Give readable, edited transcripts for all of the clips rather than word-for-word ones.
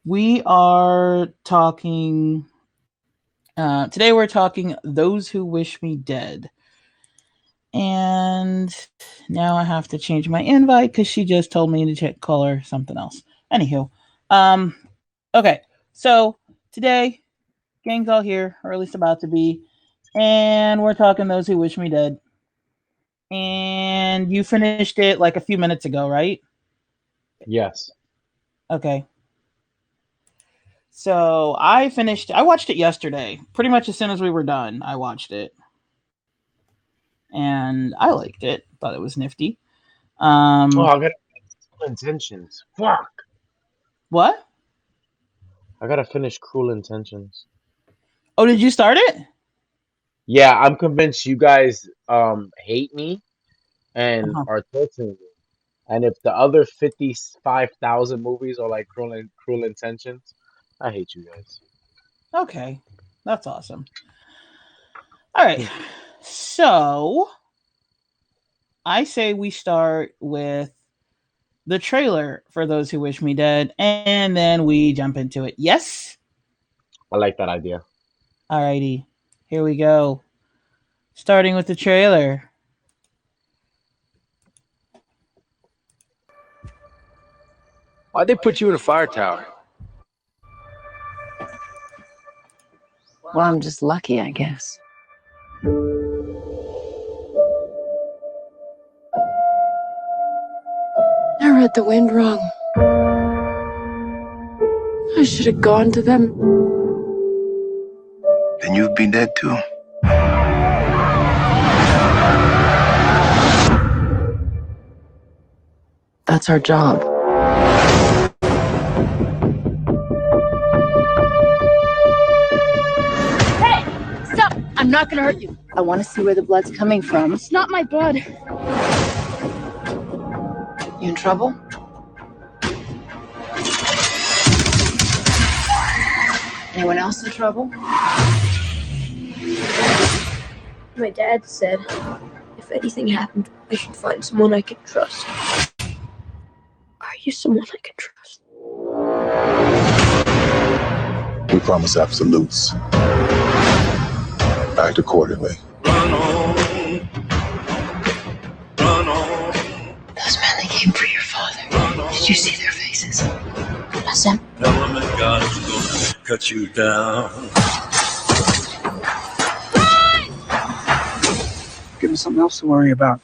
We are talking. Today we're talking Those Who Wish Me Dead. And now I have to change my invite because she just told me to call her something else. Anywho, okay. So today, gang's all here, or at least about to be, and we're talking Those Who Wish Me Dead. And you finished it like a few minutes ago, right? Yes. Okay. So I watched it yesterday. Pretty much as soon as we were done, I watched it. And I liked it. Thought it was nifty. Oh, Um I got intentions. Fuck. what? I gotta finish Cruel Intentions. Oh, did you start it? Yeah, I'm convinced you guys hate me and Uh-huh. are torturing me. And if the other 55,000 movies are like Cruel Intentions, I hate you guys. Okay. That's awesome. All right. So, I say we start with the trailer for Those Who Wish Me Dead and then we jump into it. Yes? I like that idea. Alrighty. Here we go. Starting with the trailer. Why'd they put you in a fire tower? Well, I'm just lucky, I guess. I read the wind wrong. I should have gone to them. Then you'd be dead too. That's our job. Hey! Stop! I'm not gonna hurt you. I want to see where the blood's coming from. It's not my blood. You in trouble? Anyone else in trouble? My dad said if anything happened, I should find someone I can trust. Are you someone I can trust? We promise absolutes. Act accordingly. Run on. Run on. Those men that came for your father. Did you see their faces? That's them. Tell them that God's gonna cut you down. Give me something else to worry about.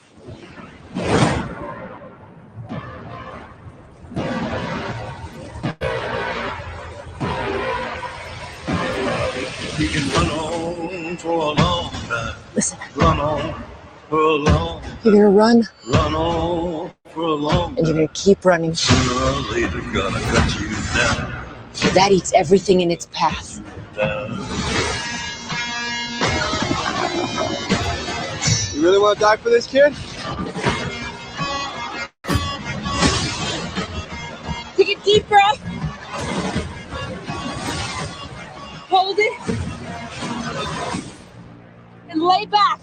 You can run on for a long time. Listen, Run on for a long you're gonna run, Run on for a long and you're time. gonna keep running. Sooner or later, gonna cut you down. That eats everything in its path. Down. You really want to die for this kid? Take a deep breath. Hold it. And lay back.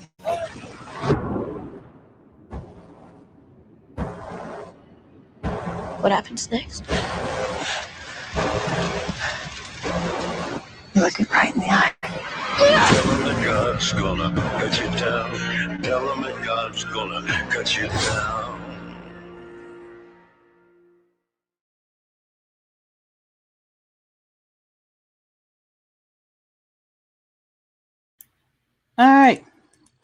What happens next? You look it right in the eye. Tell them that God's gonna cut you down. Tell them that God's gonna cut you down. All right.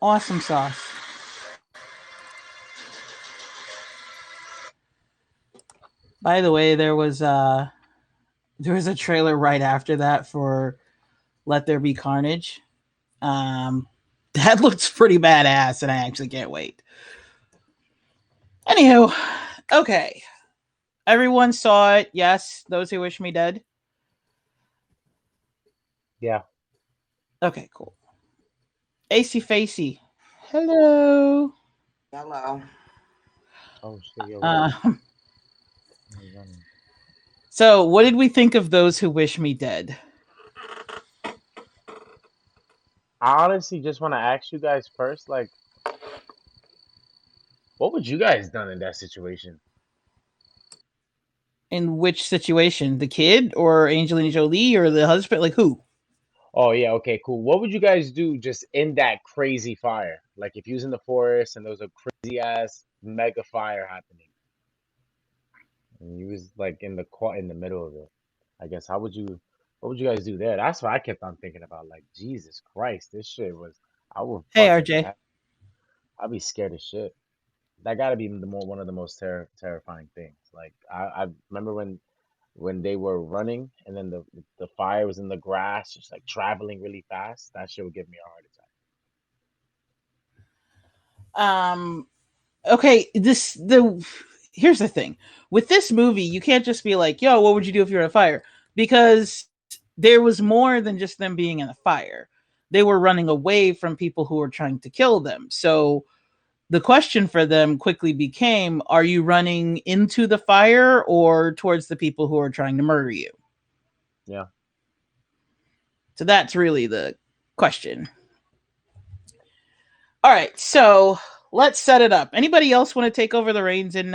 Awesome sauce. By the way, there was a trailer right after that for Let There Be Carnage. That looks pretty badass, and I actually can't wait. Anywho, okay. Everyone saw it. Yes, Those Who Wish Me Dead. Yeah. Okay, cool. AC Facey. Hello. Hello. Oh shit, yo. So, what did we think of Those Who Wish Me Dead? I honestly just want to ask you guys first, like, what would you guys done in that situation? In which situation? The kid or Angelina Jolie or the husband? Like who? Oh yeah, okay, cool. What would you guys do just in that crazy fire? Like if you was in the forest and there was a crazy ass mega fire happening, and you was like in the middle of it. I guess what would you guys do there? That's what I kept on thinking about. Like Jesus Christ, this shit was. I would Hey, fucking. RJ. I'd be scared as shit. That gotta be one of the most terrifying things. Like I remember when they were running and then the fire was in the grass, just like traveling really fast. That shit would give me a heart attack. Okay, here's the thing. With this movie, you can't just be like, yo, what would you do if you're in a fire? Because there was more than just them being in a fire. They were running away from people who were trying to kill them. So the question for them quickly became, are you running into the fire or towards the people who are trying to murder you? Yeah. So that's really the question. All right, so let's set it up. Anybody else want to take over the reins and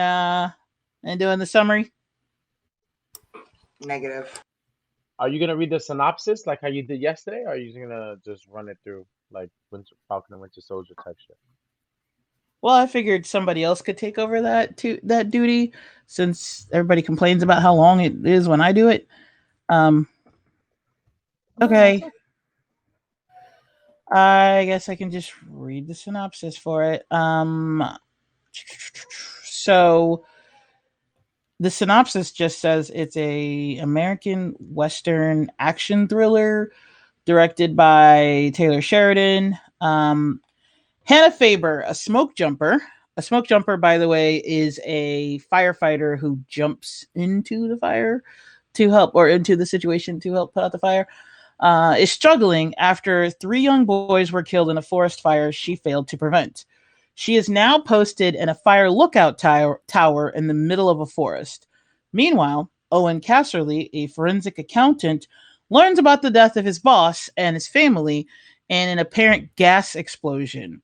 doing the summary? Negative. Are you gonna read the synopsis like how you did yesterday, or are you gonna just run it through like Falcon and Winter Soldier type shit? Well, I figured somebody else could take over that duty since everybody complains about how long it is when I do it. Okay. I guess I can just read the synopsis for it. So the synopsis just says it's a American Western action thriller directed by Taylor Sheridan. Hannah Faber, a smoke jumper. A smoke jumper, by the way, is a firefighter who jumps into the fire to help, or into the situation to help put out the fire, is struggling after 3 young boys were killed in a forest fire she failed to prevent. She is now posted in a fire lookout tower in the middle of a forest. Meanwhile, Owen Casserly, a forensic accountant, learns about the death of his boss and his family in an apparent gas explosion.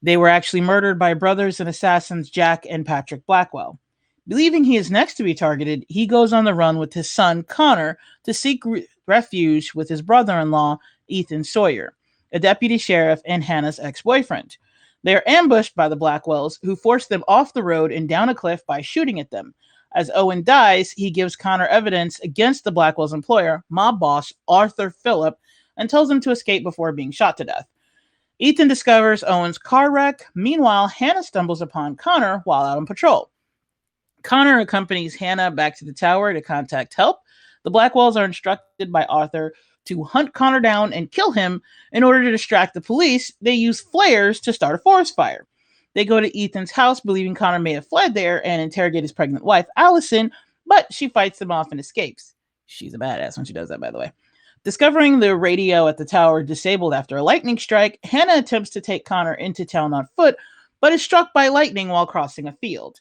They were actually murdered by brothers and assassins Jack and Patrick Blackwell. Believing he is next to be targeted, he goes on the run with his son, Connor, to seek refuge with his brother-in-law, Ethan Sawyer, a deputy sheriff and Hannah's ex-boyfriend. They are ambushed by the Blackwells, who force them off the road and down a cliff by shooting at them. As Owen dies, he gives Connor evidence against the Blackwell's employer, mob boss Arthur Phillip, and tells him to escape before being shot to death. Ethan discovers Owen's car wreck. Meanwhile, Hannah stumbles upon Connor while out on patrol. Connor accompanies Hannah back to the tower to contact help. The Blackwells are instructed by Arthur to hunt Connor down and kill him. In order to distract the police, they use flares to start a forest fire. They go to Ethan's house, believing Connor may have fled there, and interrogate his pregnant wife, Allison, but she fights them off and escapes. She's a badass when she does that, by the way. Discovering the radio at the tower disabled after a lightning strike, Hannah attempts to take Connor into town on foot, but is struck by lightning while crossing a field.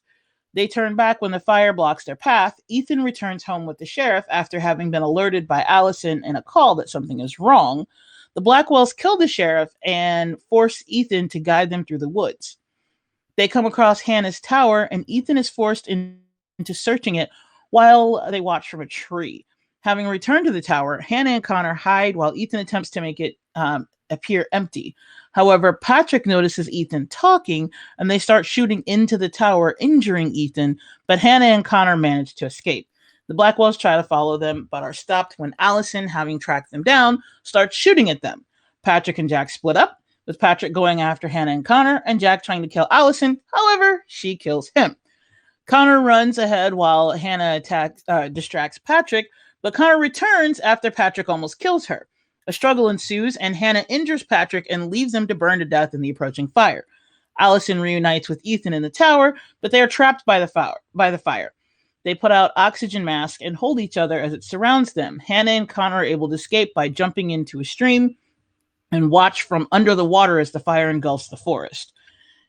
They turn back when the fire blocks their path. Ethan returns home with the sheriff after having been alerted by Allison in a call that something is wrong. The Blackwells kill the sheriff and force Ethan to guide them through the woods. They come across Hannah's tower, and Ethan is forced into searching it while they watch from a tree. Having returned to the tower, Hannah and Connor hide while Ethan attempts to make it appear empty. However, Patrick notices Ethan talking, and they start shooting into the tower, injuring Ethan, but Hannah and Connor manage to escape. The Blackwells try to follow them, but are stopped when Allison, having tracked them down, starts shooting at them. Patrick and Jack split up, with Patrick going after Hannah and Connor, and Jack trying to kill Allison. However, she kills him. Connor runs ahead while Hannah distracts Patrick, but Connor returns after Patrick almost kills her. A struggle ensues, and Hannah injures Patrick and leaves him to burn to death in the approaching fire. Allison reunites with Ethan in the tower, but they are trapped by the fire. They put out oxygen masks and hold each other as it surrounds them. Hannah and Connor are able to escape by jumping into a stream and watch from under the water as the fire engulfs the forest.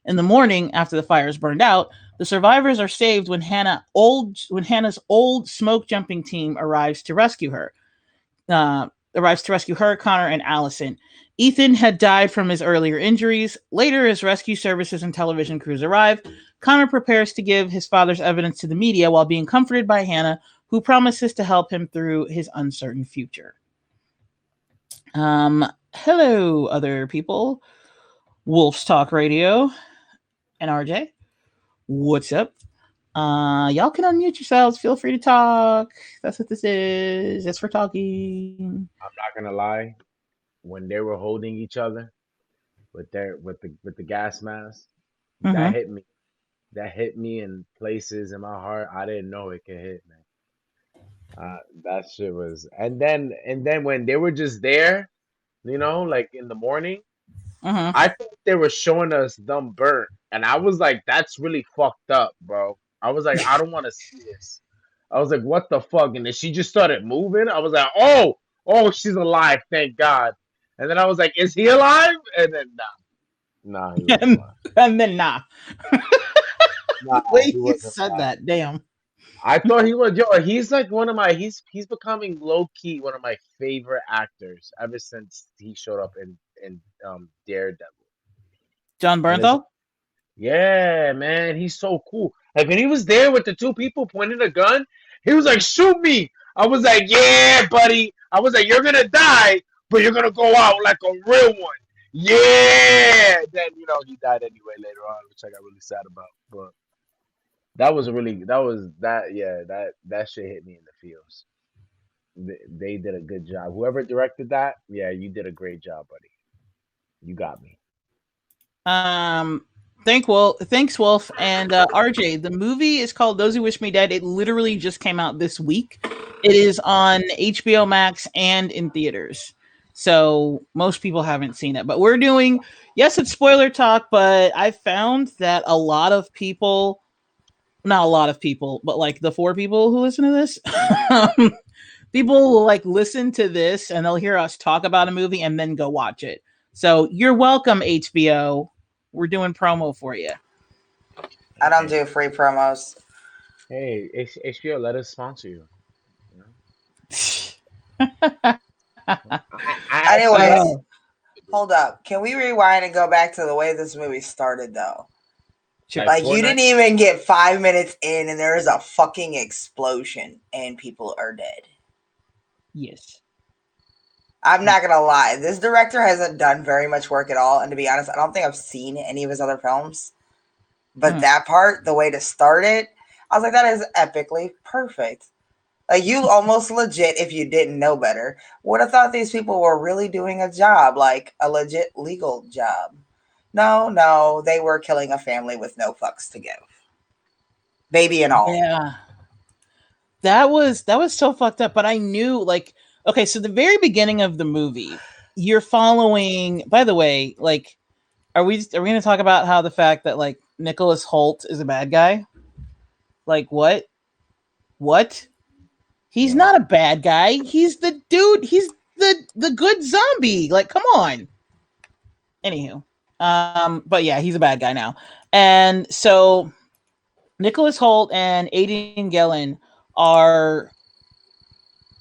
In the morning, after the fire is burned out, the survivors are saved when Hannah's old smoke jumping team arrives to rescue her. arrives to rescue her, Connor, and Allison. Ethan had died from his earlier injuries. Later, as rescue services and television crews arrive, Connor prepares to give his father's evidence to the media while being comforted by Hannah, who promises to help him through his uncertain future. Hello, other people. Wolf's Talk Radio and RJ. What's up? Y'all can unmute yourselves. Feel free to talk. That's what this is. It's for talking. I'm not gonna lie. When they were holding each other with the gas mask, that hit me. That hit me in places in my heart I didn't know it could hit, man. That shit was, and then when they were just there, like in the morning, I thought they were showing us them burnt, and I was like, that's really fucked up, bro. I was like, I don't want to see this. I was like, what the fuck? And then she just started moving. I was like, oh, she's alive, thank God. And then I was like, is he alive? And then nah, he wasn't alive. And then nah. Wait, he you wasn't said alive. that. Damn. I thought he was. Yo, he's like one of my. He's becoming low key one of my favorite actors ever since he showed up in Daredevil. John Bernthal? Yeah, man, he's so cool. Like when he was there with the two people pointing a gun, he was like, "Shoot me!" I was like, "Yeah, buddy." I was like, "You're gonna die, but you're gonna go out like a real one." Yeah. Then he died anyway later on, which I got really sad about. But that shit hit me in the feels. They did a good job. Whoever directed that, yeah, you did a great job, buddy. You got me. Thanks, Wolf. And RJ, the movie is called Those Who Wish Me Dead. It literally just came out this week. It is on HBO Max and in theaters. So most people haven't seen it. But we're doing, yes, it's spoiler talk, but I found that a lot of people, not a lot of people, but like the 4 people who listen to this, people will like listen to this and they'll hear us talk about a movie and then go watch it. So you're welcome, HBO. We're doing promo for you. I don't do free promos. Hey, HBO, let us sponsor you. Anyways, hold up. Can we rewind and go back to the way this movie started, though? Like you didn't even get 5 minutes in, and there is a fucking explosion, and people are dead. Yes. I'm not gonna lie. This director hasn't done very much work at all, and to be honest, I don't think I've seen any of his other films. But that part, the way to start it, I was like, that is epically perfect. Like you almost legit, if you didn't know better, would have thought these people were really doing a job, like a legit legal job. No, they were killing a family with no fucks to give. Baby and all. Yeah. That was so fucked up, but I knew like, okay, so the very beginning of the movie, you're following, by the way, like, are we going to talk about how the fact that like Nicholas Hoult is a bad guy? Like what? He's not a bad guy. He's the dude. He's the good zombie. Like, come on. Anywho. But yeah, he's a bad guy now. And so Nicholas Hoult and Aidan Gillen are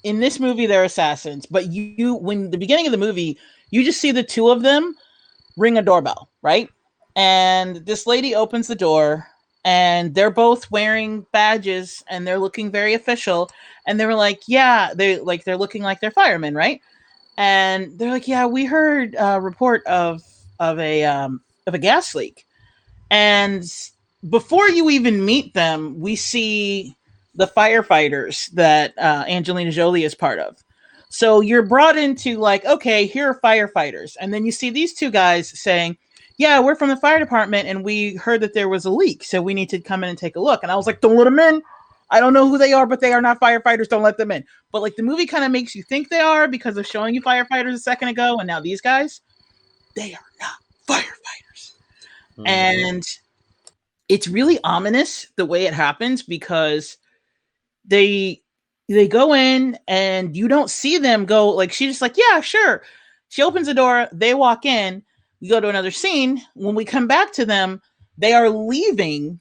in this movie, they're assassins, but when the beginning of the movie, you just see the two of them ring a doorbell, right? And this lady opens the door and they're both wearing badges and they're looking very official. And they were like, yeah, they're looking like they're firemen, right? And they're like, yeah, we heard a report of a gas leak. And before you even meet them, we see the firefighters that Angelina Jolie is part of. So you're brought into like, okay, here are firefighters. And then you see these two guys saying, yeah, we're from the fire department and we heard that there was a leak. So we need to come in and take a look. And I was like, don't let them in. I don't know who they are, but they are not firefighters. Don't let them in. But like the movie kind of makes you think they are because of showing you firefighters a second ago. And now these guys, they are not firefighters. Mm-hmm. And it's really ominous the way it happens because they go in and you don't see them go like, she's just like, yeah, sure. She opens the door. They walk in. We go to another scene. When we come back to them, they are leaving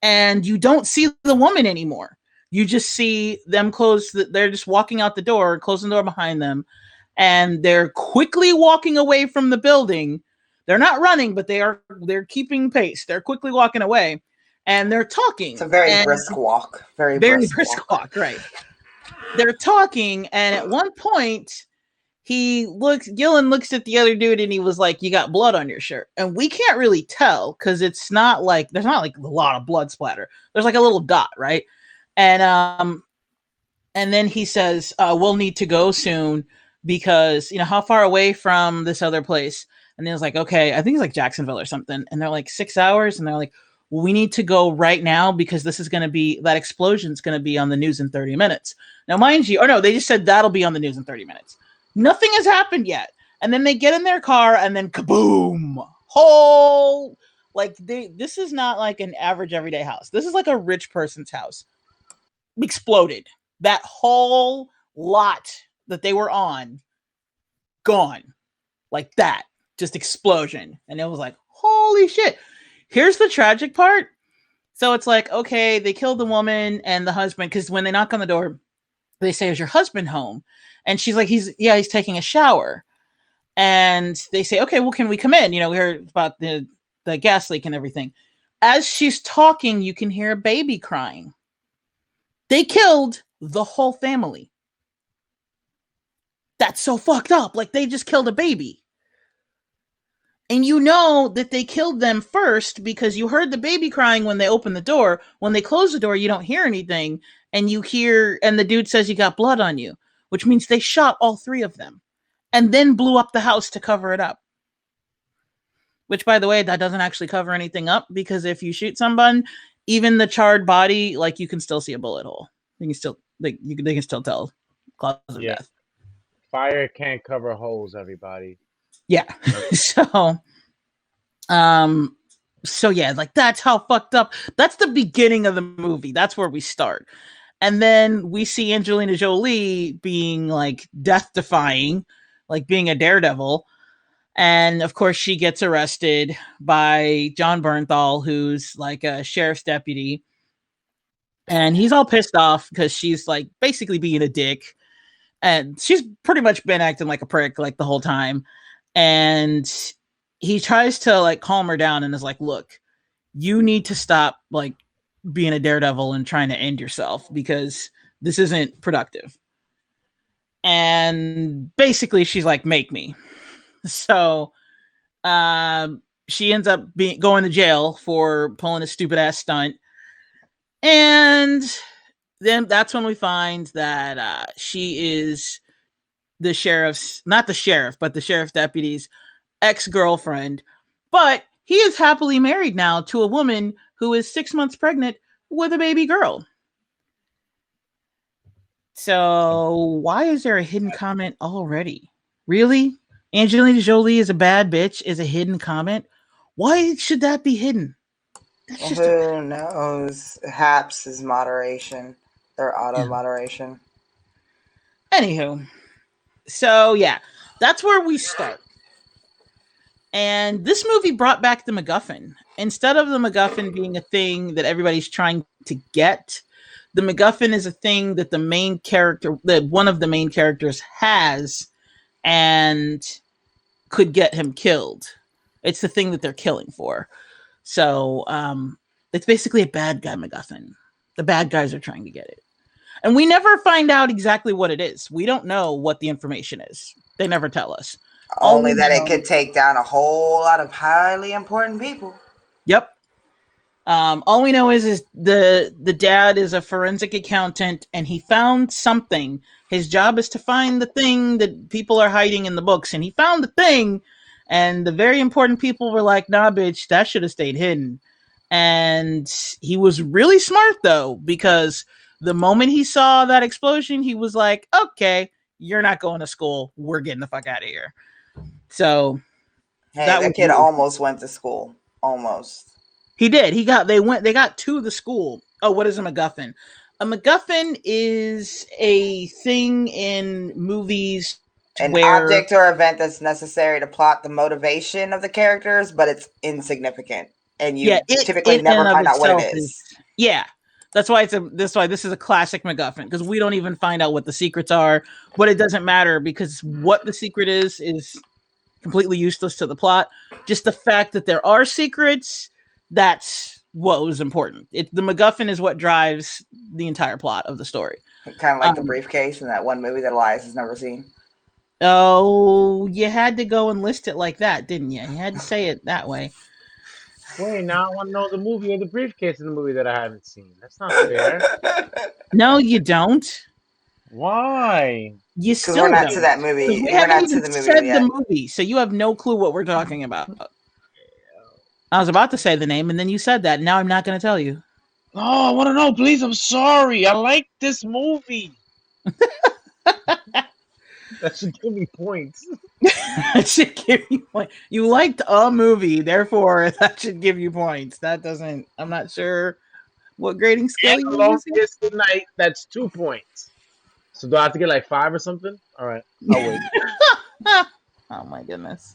and you don't see the woman anymore. You just see them they're just walking out the door, closing the door behind them. and they're quickly walking away from the building. They're not running, but they're keeping pace. They're quickly walking away, and they're talking. It's a very brisk walk. Very brisk walk, right? They're talking, and at one point, Gillen looks at the other dude, and he was like, "You got blood on your shirt," and we can't really tell because it's not like there's not like a lot of blood splatter. There's like a little dot, right? And then he says, "We'll need to go soon because how far away from this other place?" And then it's like, "Okay, I think it's like Jacksonville or something." And they're like 6 hours, and they're like, "Well, we need to go right now because that explosion's going to be on the news in 30 minutes." Now, mind you, no, they just said that'll be on the news in 30 minutes. Nothing has happened yet. And then they get in their car and then kaboom! This is not like an average everyday house. This is like a rich person's house. Exploded. That whole lot that they were on, gone. Like that. Just explosion. And it was like, holy shit. Here's the tragic part. So it's like, okay, they killed the woman and the husband, because when they knock on the door, they say, "Is your husband home?" And she's like, he's taking a shower. And they say, "Okay, well, can we come in? We heard about the gas leak and everything." As she's talking, you can hear a baby crying. They killed the whole family. That's so fucked up. Like, they just killed a baby. And you know that they killed them first because you heard the baby crying when they opened the door. When they close the door, you don't hear anything. And the dude says, "You got blood on you," which means they shot all three of them and then blew up the house to cover it up. Which, by the way, that doesn't actually cover anything up, because if you shoot someone, even the charred body, like, you can still see a bullet hole. They can still tell cause of death. Fire can't cover holes, everybody. Yeah. So yeah, like, that's how fucked up. That's the beginning of the movie. That's where we start. And then we see Angelina Jolie being like death defying, like being a daredevil. And of course she gets arrested by John Bernthal, who's like a sheriff's deputy. And he's all pissed off because she's like basically being a dick. And she's pretty much been acting like a prick like the whole time. And he tries to like calm her down and is like, "Look, you need to stop like being a daredevil and trying to end yourself, because this isn't productive." And basically she's like, "Make me." So she ends up going to jail for pulling a stupid ass stunt. And then that's when we find that she is the sheriff's deputy's ex-girlfriend, but he is happily married now to a woman who is 6 months pregnant with a baby girl. So why is there a hidden comment already? Really? Angelina Jolie is a bad bitch is a hidden comment? Why should that be hidden? Who knows? Haps is moderation. Or auto moderation. Anywho. So yeah, that's where we start. And this movie brought back the MacGuffin. Instead of the MacGuffin being a thing that everybody's trying to get, the MacGuffin is a thing that one of the main characters has and could get him killed. It's the thing that they're killing for. So it's basically a bad guy MacGuffin. The bad guys are trying to get it. And we never find out exactly what it is. We don't know what the information is. They never tell us. Only that it could take down a whole lot of highly important people. Yep. All we know is the dad is a forensic accountant, and he found something. His job is to find the thing that people are hiding in the books, and he found the thing, and the very important people were like, "Nah, bitch, that should have stayed hidden." And he was really smart, though, because the moment he saw that explosion, he was like, "Okay, you're not going to school. We're getting the fuck out of here." So that kid almost went to school. Almost. He did. They got to the school. Oh, what is a MacGuffin? A MacGuffin is a thing in movies an object or event that's necessary to plot the motivation of the characters, but it's insignificant. And you typically never find out what it is. Yeah. That's why this is a classic MacGuffin, because we don't even find out what the secrets are, but it doesn't matter because what the secret is completely useless to the plot. Just the fact that there are secrets, that's what was important. The MacGuffin is what drives the entire plot of the story. Kind of like the briefcase in that one movie that Elias has never seen. Oh, you had to go and list it like that, didn't you? You had to say it that way. Wait, now I want to know the movie or the briefcase in the movie that I haven't seen. That's not fair. No, you don't. Why? You Because still we're not don't. to that movie. We We're haven't not even to the movie said yet. the movie, so you have no clue what we're talking about. I was about to say the name, and then you said that. Now I'm not going to tell you. Oh, I want to know, please. I'm sorry. I like this movie. That should give me points. That should give you points. You liked a movie, therefore that should give you points. That doesn't. I'm not sure what grading scale And you're the using. longest night. That's 2 points. So do I have to get like 5 or something? All right, I'll wait. Oh my goodness.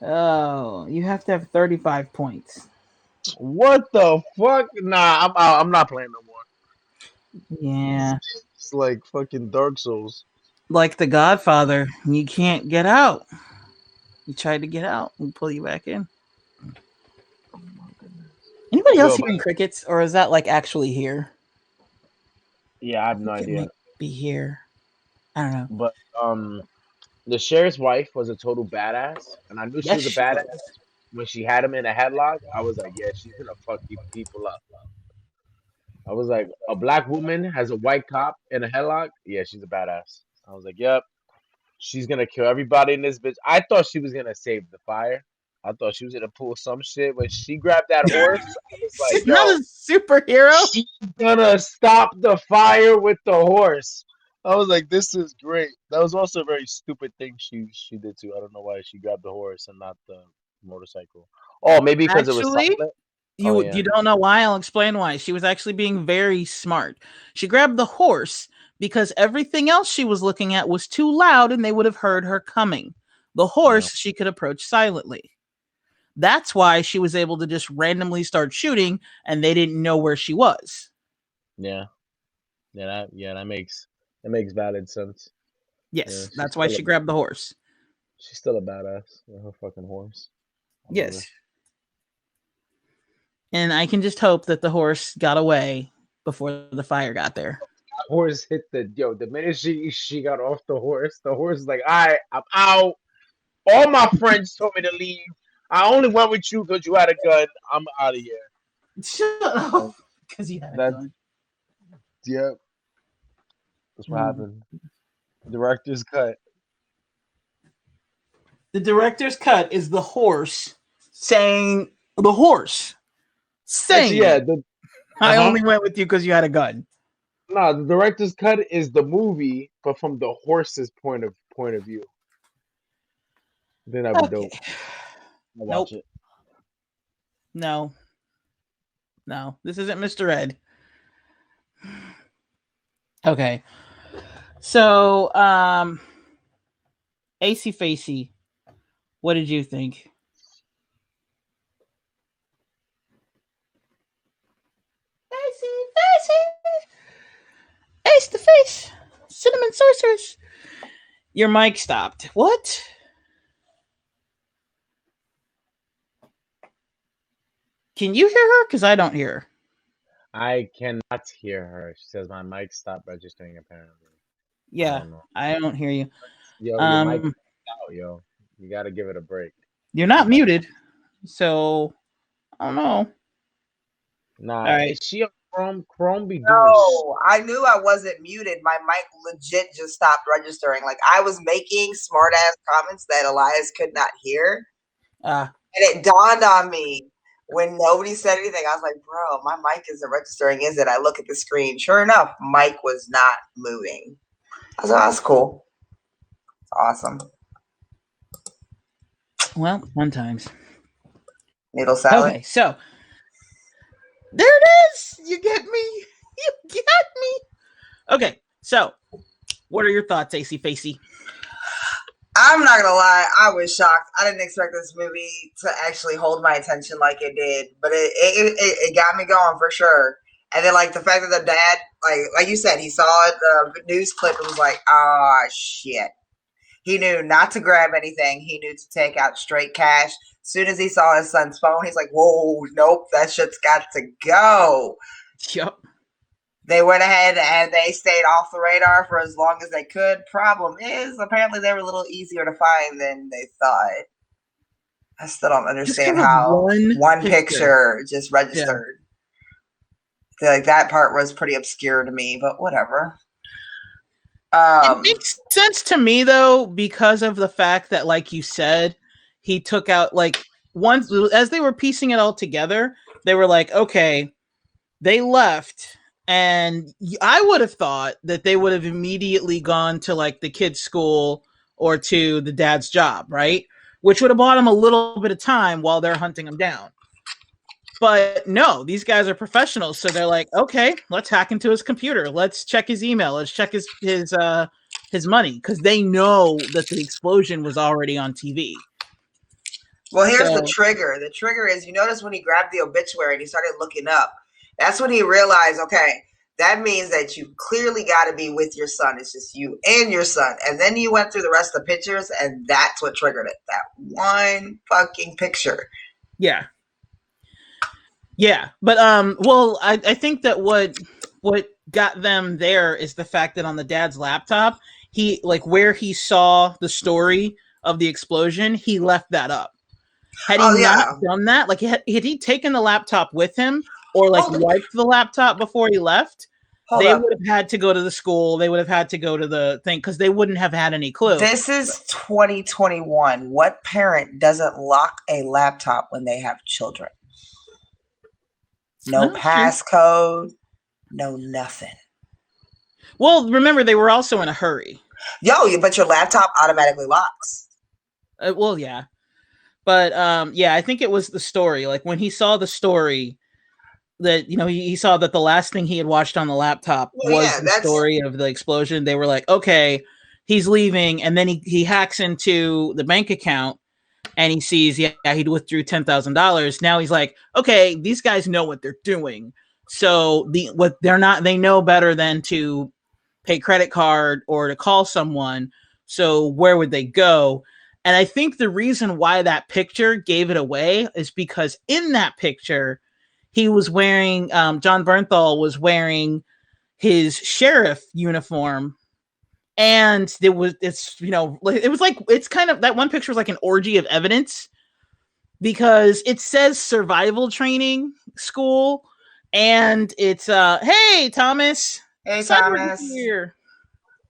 Oh, you have to have 35 points. What the fuck? Nah, I'm out. I'm not playing no more. Yeah. It's like fucking Dark Souls. Like The Godfather, you can't get out. You tried to get out, we pull you back in. Anybody else hearing crickets, or is that like actually here? Yeah, I have no idea. It might be here. I don't know. But the sheriff's wife was a total badass, and I knew she was a badass when she had him in a headlock. I was like, yeah, she's gonna fuck people up. I was like, a black woman has a white cop in a headlock. Yeah, she's a badass. I was like, yep, she's gonna kill everybody in this bitch. I thought she was gonna save the fire. I thought she was gonna pull some shit when she grabbed that horse. I was like, she's not a superhero. She's gonna stop the fire with the horse. I was like, this is great. That was also a very stupid thing she did too. I don't know why she grabbed the horse and not the motorcycle. Oh, maybe because it was silent. You don't know why? I'll explain why. She was actually being very smart. She grabbed the horse because everything else she was looking at was too loud and they would have heard her coming. The horse she could approach silently. That's why she was able to just randomly start shooting and they didn't know where she was. Yeah. That makes valid sense. Yes, that's why she grabbed the horse. She's still a badass with her fucking horse. Yes. And I can just hope that the horse got away before the fire got there. The horse hit the minute she got off the horse is like, all right, I'm out. All my friends told me to leave. I only went with you because you had a gun. I'm out of here. Shut up. Because you had a gun. Yep. That's what happened. Director's cut. The director's cut is the horse saying the horse. Saying, I only went with you because you had a gun. No, the director's cut is the movie, but from the horse's point of view. Then that'd be dope. I'll watch it. No, this isn't Mr. Ed. Okay, so AC Facey, what did you think? Face to face, cinnamon sorceress. Your mic stopped. What? Can you hear her? Because I don't hear her. I cannot hear her. She says my mic stopped registering apparently. Yeah, I don't hear you. Yo, your mic is out, yo. You got to give it a break. You're not muted, so I don't know. Nah, all right. Is she on Chrome? Chrome be doing. No, I knew I wasn't muted. My mic legit just stopped registering. Like I was making smart ass comments that Elias could not hear, and it dawned on me when nobody said anything. I was like, "Bro, my mic isn't registering, is it?" I look at the screen. Sure enough, mic was not moving. I was like, "That's cool. It's awesome." Well, fun times. Noodle salad. Okay, so there it is. You get me. You get me. Okay, so what are your thoughts, AC Facey? I'm not gonna lie, I was shocked. I didn't expect this movie to actually hold my attention like it did, but it got me going for sure. And then like the fact that the dad, like you said, he saw the news clip and was like, "Ah, shit." He knew not to grab anything. He knew to take out straight cash. As soon as he saw his son's phone, he's like, "Whoa, nope, that shit's got to go." Yep. They went ahead and they stayed off the radar for as long as they could. Problem is, apparently they were a little easier to find than they thought. I still don't understand how one picture just registered. Yeah. Like that part was pretty obscure to me, but whatever. It makes sense to me though, because of the fact that, like you said, he took out like once as they were piecing it all together, they were like, okay, they left, and I would have thought that they would have immediately gone to like the kid's school or to the dad's job, right? Which would have bought him a little bit of time while they're hunting him down. But no, these guys are professionals, so they're like, okay, let's hack into his computer. Let's check his email. Let's check his money, because they know that the explosion was already on TV. Well, here's the trigger. The trigger is, you notice when he grabbed the obituary and he started looking up, that's when he realized, okay, that means that you clearly got to be with your son. It's just you and your son. And then you went through the rest of the pictures, and that's what triggered it. That one fucking picture. Yeah. Yeah. But, well, I think that what got them there is the fact that on the dad's laptop, he, like, where he saw the story of the explosion, he left that up. Had he not done that, like, had he taken the laptop with him, or like wiped the laptop before he left, they would have had to go to the school. They would have had to go to the thing, because they wouldn't have had any clue. This is 2021. What parent doesn't lock a laptop when they have children? No passcode, no nothing. Well, remember, they were also in a hurry. But your laptop automatically locks. Well, yeah. But yeah, I think it was the story. Like when he saw the story, that, you know, he saw that the last thing he had watched on the laptop was the story of the explosion. They were like, okay, he's leaving, and then he hacks into the bank account and he sees, he withdrew $10,000. Now he's like, okay, these guys know what they're doing. So they know better than to pay credit card or to call someone. So where would they go? And I think the reason why that picture gave it away is because in that picture, he was wearing, John Bernthal was wearing his sheriff uniform. And it was kind of, that one picture was like an orgy of evidence, because it says survival training school. And it's, hey, Thomas. Hey, Thomas. Here.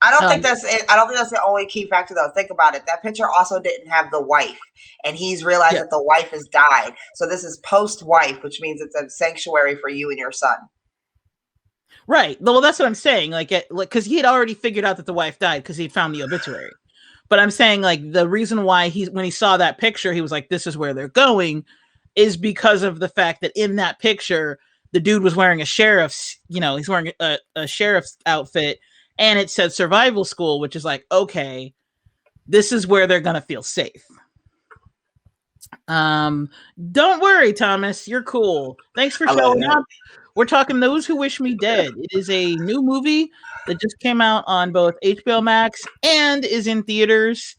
I don't think that's it. I don't think that's the only key factor, though. Think about it. That picture also didn't have the wife, and he's realized that the wife has died. So this is post-wife, which means it's a sanctuary for you and your son. Right. Well, that's what I'm saying. Like, because he had already figured out that the wife died because he found the obituary. But I'm saying, like, the reason why when he saw that picture, he was like, "This is where they're going," is because of the fact that in that picture, the dude was wearing a sheriff's. You know, he's wearing a sheriff's outfit. And it said survival school, which is like, okay, this is where they're going to feel safe. Don't worry, Thomas. You're cool. Thanks for showing up. We're talking Those Who Wish Me Dead. It is a new movie that just came out on both HBO Max and is in theaters.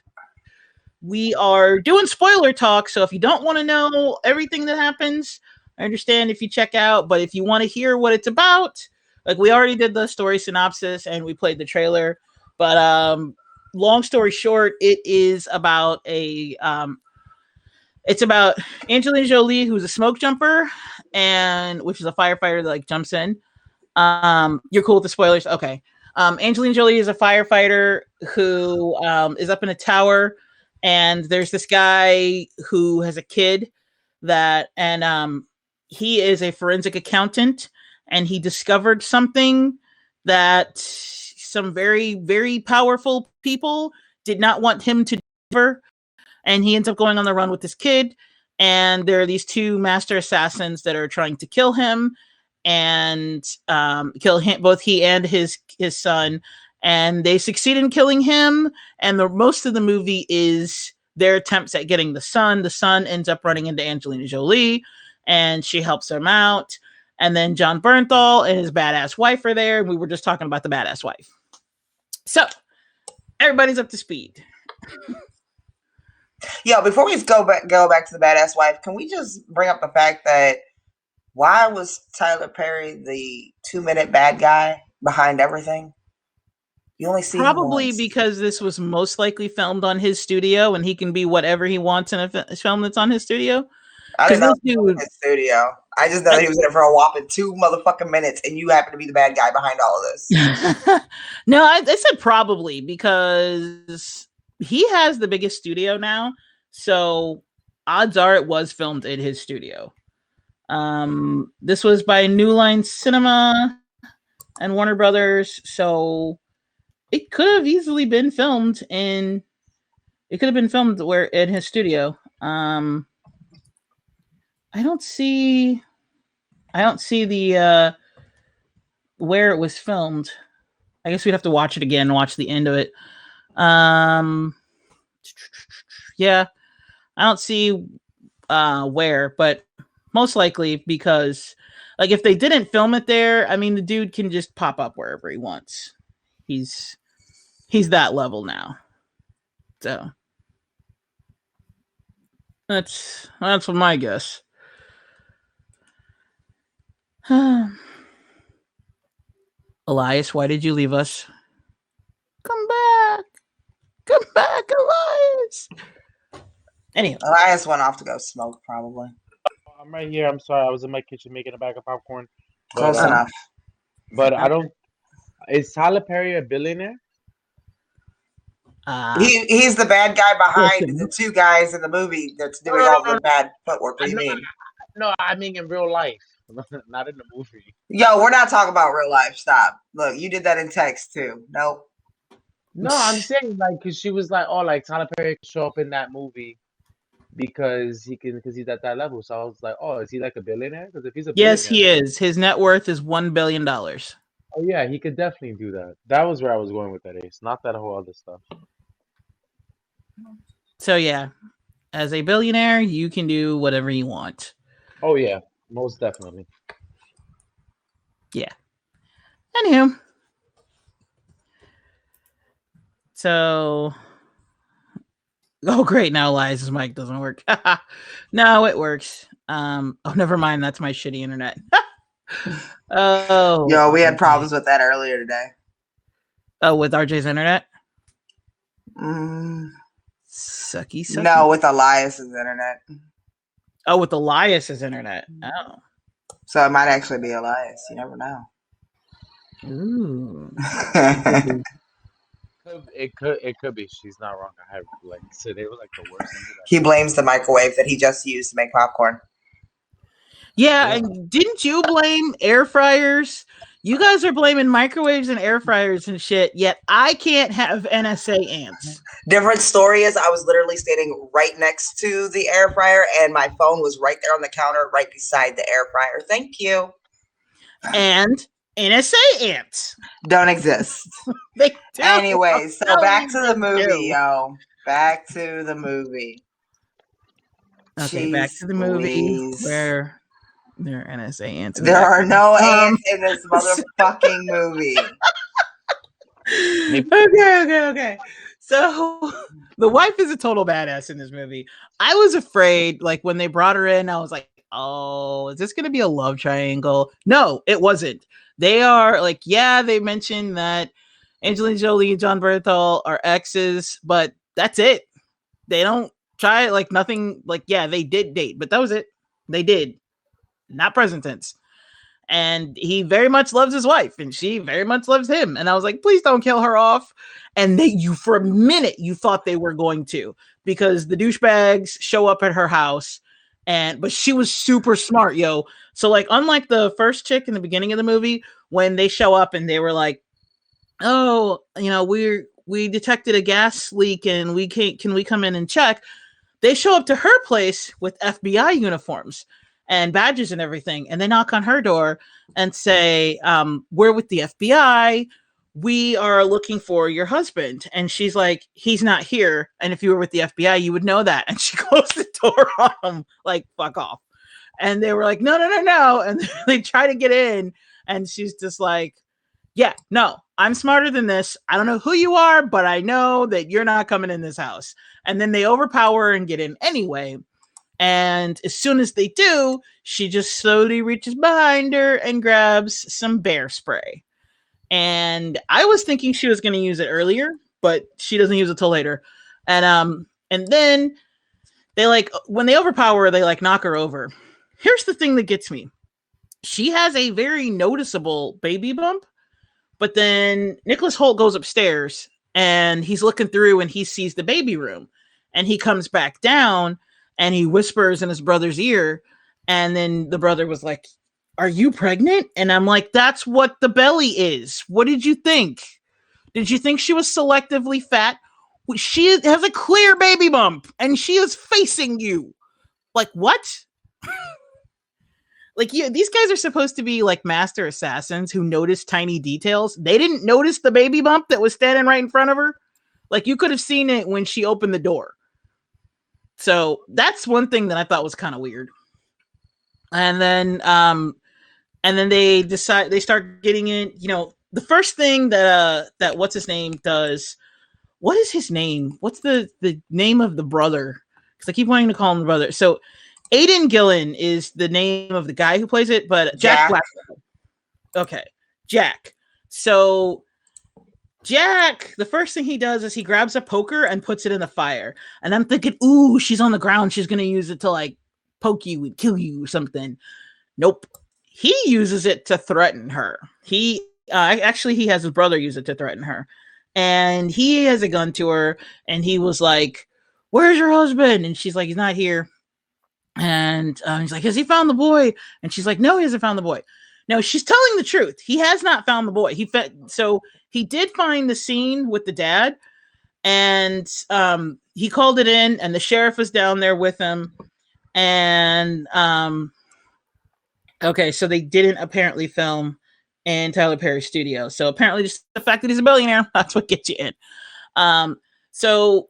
We are doing spoiler talk, so if you don't want to know everything that happens, I understand if you check out. But if you want to hear what it's about, like, we already did the story synopsis and we played the trailer, but long story short, it is about it's about Angelina Jolie, who's a smoke jumper, and which is a firefighter that like jumps in. You're cool with the spoilers, okay? Angelina Jolie is a firefighter who is up in a tower, and there's this guy who has a kid and he is a forensic accountant. And he discovered something that some very, very powerful people did not want him to discover. And he ends up going on the run with this kid. And there are these two master assassins that are trying to kill him and kill him, both he and his son. And they succeed in killing him. And most of the movie is their attempts at getting the son. The son ends up running into Angelina Jolie, and she helps him out. And then John Bernthal and his badass wife are there. And we were just talking about the badass wife. So everybody's up to speed. Yo, before we go back to the badass wife, can we just bring up the fact that why was Tyler Perry the 2-minute bad guy behind everything? You only see probably because this was most likely filmed on his studio, and he can be whatever he wants in a film that's on his studio. I didn't know he was in his studio. I just know that he was in it for a whopping 2 motherfucking minutes, and you happen to be the bad guy behind all of this. No, I said probably because he has the biggest studio now, so odds are it was filmed in his studio. This was by New Line Cinema and Warner Brothers, so it could have easily been filmed in. It could have been filmed where in his studio. I don't see the where it was filmed. I guess we'd have to watch it again and watch the end of it. Yeah, I don't see where, but most likely because, like, if they didn't film it there, I mean, the dude can just pop up wherever he wants. He's that level now. So that's what my guess. Elias, why did you leave us? Come back, Elias. Anyway, Elias went off to go smoke, probably. I'm right here. I'm sorry. I was in my kitchen making a bag of popcorn. Close enough. But I don't. Is Tyler Perry a billionaire? He's the bad guy behind the two guys in the movie that's doing all the bad footwork. What do you mean? No, I mean in real life, not in the movie. Yo, we're not talking about real life. Stop. Look, you did that in text too. Nope. No, I'm saying like because she was like, oh, like Tyler Perry can show up in that movie because he's at that level. So I was like, oh, is he like a billionaire? Because if he's a yes, he is. His net worth is $1 billion. Oh yeah, he could definitely do that. That was where I was going with that, Ace. Not that whole other stuff. So yeah, as a billionaire, you can do whatever you want. Oh yeah, most definitely. Yeah. Anywho. So, oh great! Now Elias's mic doesn't work. No, it works. Oh, never mind. That's my shitty internet. Oh, yo, we had problems with that earlier today. Oh, with RJ's internet? Sucky. No, with Elias's internet. Oh, with Elias's internet. Oh, so it might actually be Elias. You never know. Ooh. It could be. She's not wrong. I have like so they were like the worst. He blames the microwave that he just used to make popcorn. Yeah, and didn't you blame air fryers? You guys are blaming microwaves and air fryers and shit, yet I can't have NSA ants. Different story is I was literally standing right next to the air fryer and my phone was right there on the counter right beside the air fryer. Thank you. And NSA ants don't exist. They do. Anyway, so back to the movie, yo. Back to the movie. Okay, back to the movie where there are NSA ants. There are no ants in this motherfucking movie. Okay. So the wife is a total badass in this movie. I was afraid, like when they brought her in, I was like, oh, is this going to be a love triangle? No, it wasn't. They are like, yeah, they mentioned that Angelina Jolie and John Bernthal are exes, but that's it. They don't try like nothing. Like, yeah, they did date, but that was it. They did, not present tense. And he very much loves his wife, and she very much loves him. And I was like, please don't kill her off. And for a minute, you thought they were going to, because the douchebags show up at her house. But she was super smart, yo. So like, unlike the first chick in the beginning of the movie, when they show up and they were like, oh, we detected a gas leak and can we come in and check? They show up to her place with FBI uniforms and badges and everything. And they knock on her door and say, we're with the FBI. We are looking for your husband. And she's like, he's not here. And if you were with the FBI, you would know that. And she closed the door on him, like, fuck off. And they were like, no. And they try to get in. And she's just like, yeah, no, I'm smarter than this. I don't know who you are, but I know that you're not coming in this house. And then they overpower her and get in anyway. And as soon as they do, she just slowly reaches behind her and grabs some bear spray. And I was thinking she was going to use it earlier, but she doesn't use it till later. And then they like, when they overpower her, they like knock her over. Here's the thing that gets me. She has a very noticeable baby bump, but then Nicholas Hoult goes upstairs and he's looking through and he sees the baby room, and he comes back down and he whispers in his brother's ear. And then the brother was like, are you pregnant? And I'm like, that's what the belly is. What did you think? Did you think she was selectively fat? She has a clear baby bump and she is facing you. Like, what? Like, these guys are supposed to be like master assassins who notice tiny details. They didn't notice the baby bump that was standing right in front of her. Like, you could have seen it when she opened the door. So that's one thing that I thought was kind of weird. And then they start getting in. You know, the first thing that what's his name does. What is his name? What's the name of the brother? Because I keep wanting to call him the brother. So Aidan Gillen is the name of the guy who plays it, but Jack Black. Okay, Jack. So Jack, the first thing he does is he grabs a poker and puts it in the fire. And I'm thinking, ooh, she's on the ground. She's going to use it to like poke you and kill you or something. Nope. He uses it to threaten her. He has his brother use it to threaten her. And he has a gun to her. And he was like, where's your husband? And she's like, he's not here. And he's like, has he found the boy? And she's like, no, he hasn't found the boy. No, she's telling the truth. He has not found the boy. So he did find the scene with the dad, and he called it in, and the sheriff was down there with him. And okay, so they didn't apparently film in Tyler Perry's studio. So apparently, just the fact that he's a billionaire, that's what gets you in. So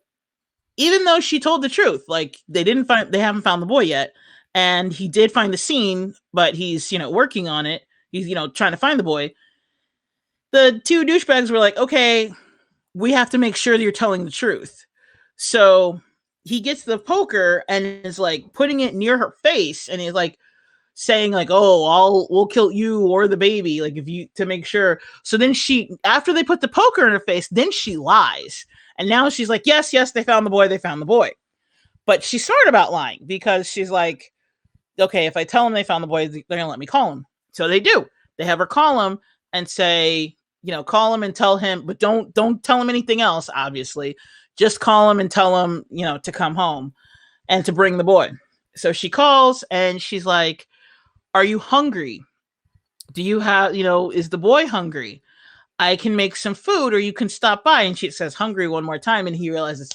even though she told the truth, like they haven't found the boy yet. And he did find the scene, but he's, working on it. He's, trying to find the boy. The two douchebags were like, okay, we have to make sure that you're telling the truth. So he gets the poker and is like putting it near her face. And he's like saying like, oh, we'll kill you or the baby. Like to make sure. So then after they put the poker in her face, then she lies. And now she's like, yes, they found the boy. But she's smart about lying because she's like, okay, if I tell them they found the boy, they're going to let me call him. So they do. They have her call him and say, call him and tell him, but don't tell him anything else, obviously. Just call him and tell him, to come home and to bring the boy. So she calls and she's like, are you hungry? Do you have, is the boy hungry? I can make some food or you can stop by. And she says hungry one more time. And he realizes,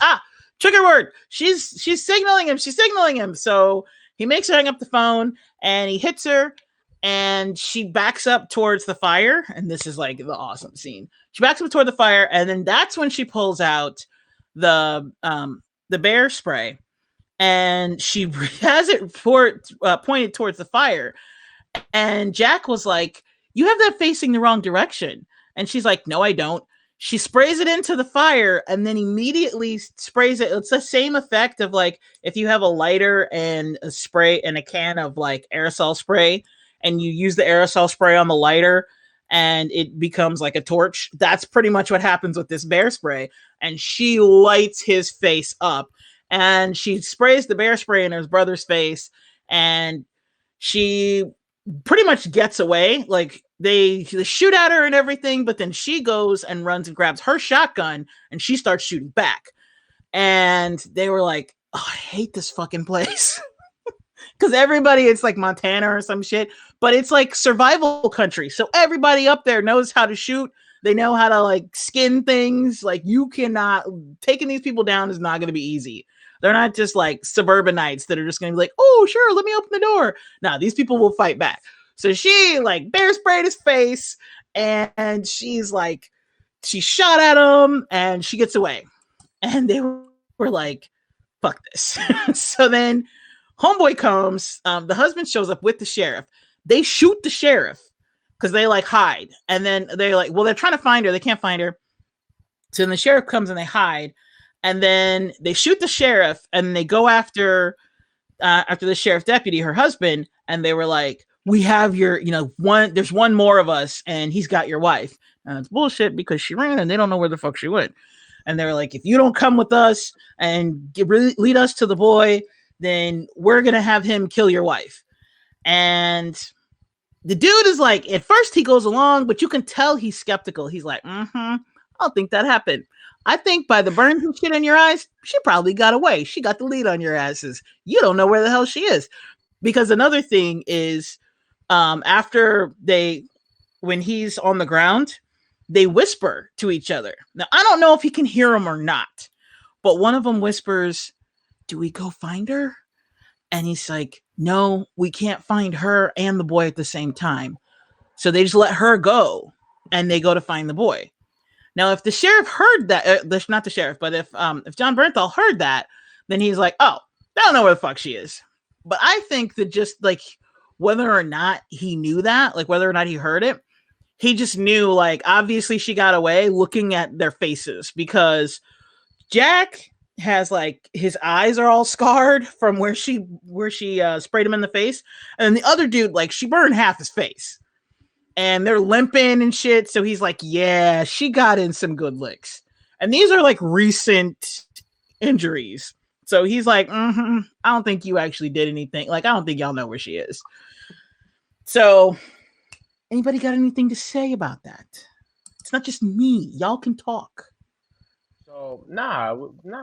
trigger word. She's signaling him. So he makes her hang up the phone and he hits her and she backs up towards the fire. And this is like the awesome scene. She backs up toward the fire. And then that's when she pulls out the bear spray and she has it pointed towards the fire. And Jack was like, you have that facing the wrong direction. And she's like, no, I don't. She sprays it into the fire and then immediately sprays it. It's the same effect of like if you have a lighter and a spray and a can of like aerosol spray and you use the aerosol spray on the lighter and it becomes like a torch. That's pretty much what happens with this bear spray. And she lights his face up and she sprays the bear spray in his brother's face and she pretty much gets away. Like they shoot at her and everything, but then she goes and runs and grabs her shotgun and she starts shooting back. And they were like, oh, I hate this fucking place. Because everybody, it's like Montana or some shit, but it's like survival country. So everybody up there knows how to shoot. They know how to like skin things. Like taking these people down is not going to be easy. They're not just like suburbanites that are just going to be like, oh, sure, let me open the door. No, these people will fight back. So she like bear sprayed his face and she's like, she shot at him and she gets away. And they were like, fuck this. So then Homeboy comes. The husband shows up with the sheriff. They shoot the sheriff because they like hide, and then they're like, well, they're trying to find her. They can't find her. So then the sheriff comes and they hide, and then they shoot the sheriff, and they go after the sheriff deputy, her husband, and they were like, we have your, there's one more of us, and he's got your wife. And it's bullshit because she ran and they don't know where the fuck she went. And they were like, if you don't come with us and lead us to the boy, then we're going to have him kill your wife. And the dude is like, at first he goes along, but you can tell he's skeptical. He's like, I don't think that happened. I think by the burns and shit in your eyes, she probably got away. She got the lead on your asses. You don't know where the hell she is. Because another thing is, when he's on the ground, they whisper to each other. Now, I don't know if he can hear them or not, but one of them whispers, do we go find her? And he's like, no, we can't find her and the boy at the same time. So they just let her go and they go to find the boy. Now, if the sheriff heard that, not the sheriff, but if John Bernthal heard that, then he's like, oh, I don't know where the fuck she is. But I think that just like whether or not he knew that, like whether or not he heard it, he just knew, like, obviously she got away looking at their faces, because Jack has like his eyes are all scarred from where she sprayed him in the face. And the other dude, like, she burned half his face. And they're limping and shit. So he's like, yeah, she got in some good licks. And these are like recent injuries. So he's like, I don't think you actually did anything. Like, I don't think y'all know where she is. So anybody got anything to say about that? It's not just me. Y'all can talk. So,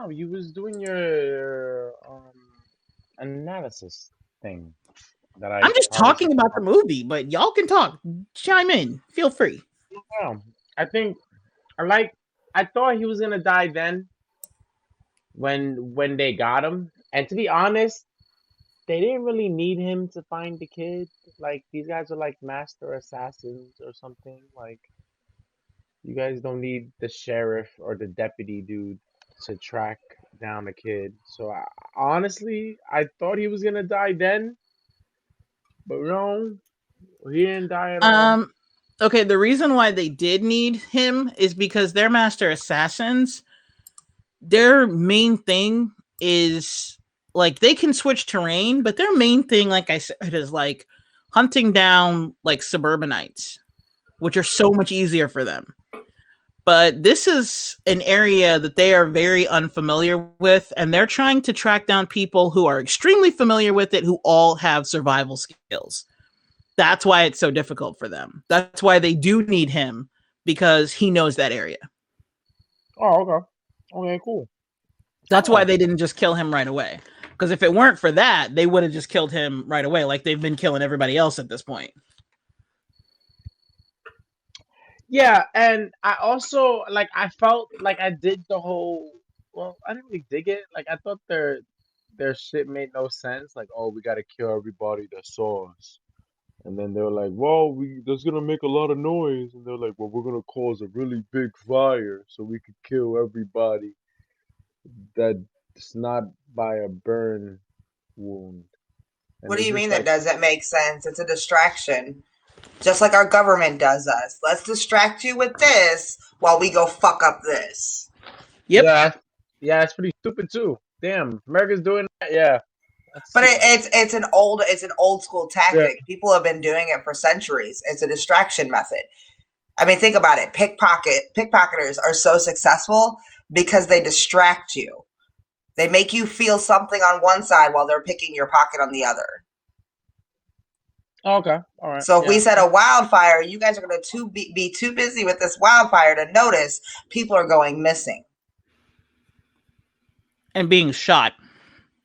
you was doing your analysis thing. I'm just talking about the movie, but y'all can talk. Chime in. Feel free. Wow. I thought he was gonna die then when they got him. And to be honest, they didn't really need him to find the kid. Like, these guys are like master assassins or something. Like, you guys don't need the sheriff or the deputy dude to track down a kid. So honestly, I thought he was gonna die then. But no, he didn't die at all. Okay, the reason why they did need him is because they're master assassins. Their main thing is, like, they can switch terrain, but their main thing, like I said, is like hunting down like suburbanites, which are so much easier for them. But this is an area that they are very unfamiliar with, and they're trying to track down people who are extremely familiar with it, who all have survival skills. That's why it's so difficult for them. That's why they do need him, because he knows that area. Oh, okay. Okay, cool. That's why they didn't just kill him right away. Because if it weren't for that, they would have just killed him right away, like they've been killing everybody else at this point. Yeah, and I also, like, I felt like I did the whole, well, I didn't really dig it. Like, I thought their shit made no sense. Like, oh, we gotta kill everybody that saw us. And then they were like, well, that's gonna make a lot of noise. And they're like, well, we're gonna cause a really big fire so we could kill everybody that's not by a burn wound. And What do it's you just mean like, that doesn't make sense? It's a distraction. Just like our government does us. Let's distract you with this while we go fuck up this. Yep. Yeah, it's pretty stupid too. Damn, America's doing that. Yeah. But it's an old school tactic. Yeah. People have been doing it for centuries. It's a distraction method. I mean, think about it. Pickpocketers are so successful because they distract you. They make you feel something on one side while they're picking your pocket on the other. Okay, all right. So if we set a wildfire, you guys are going to be too busy with this wildfire to notice people are going missing. And being shot.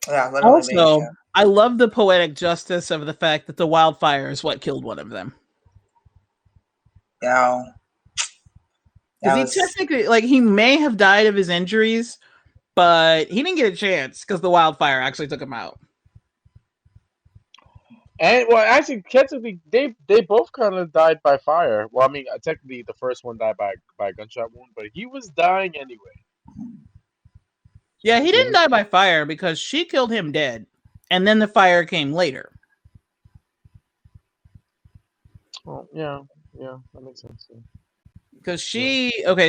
Yeah, literally being Also, shot. I love the poetic justice of the fact that the wildfire is what killed one of them. Yeah. Because he technically, like, he may have died of his injuries, but he didn't get a chance because the wildfire actually took him out. And well, actually, technically, they both kind of died by fire. Well, I mean, technically, the first one died by a gunshot wound, but he was dying anyway. Yeah, he didn't die by fire because she killed him dead. and then the fire came later. Oh, yeah, that makes sense. Yeah. Because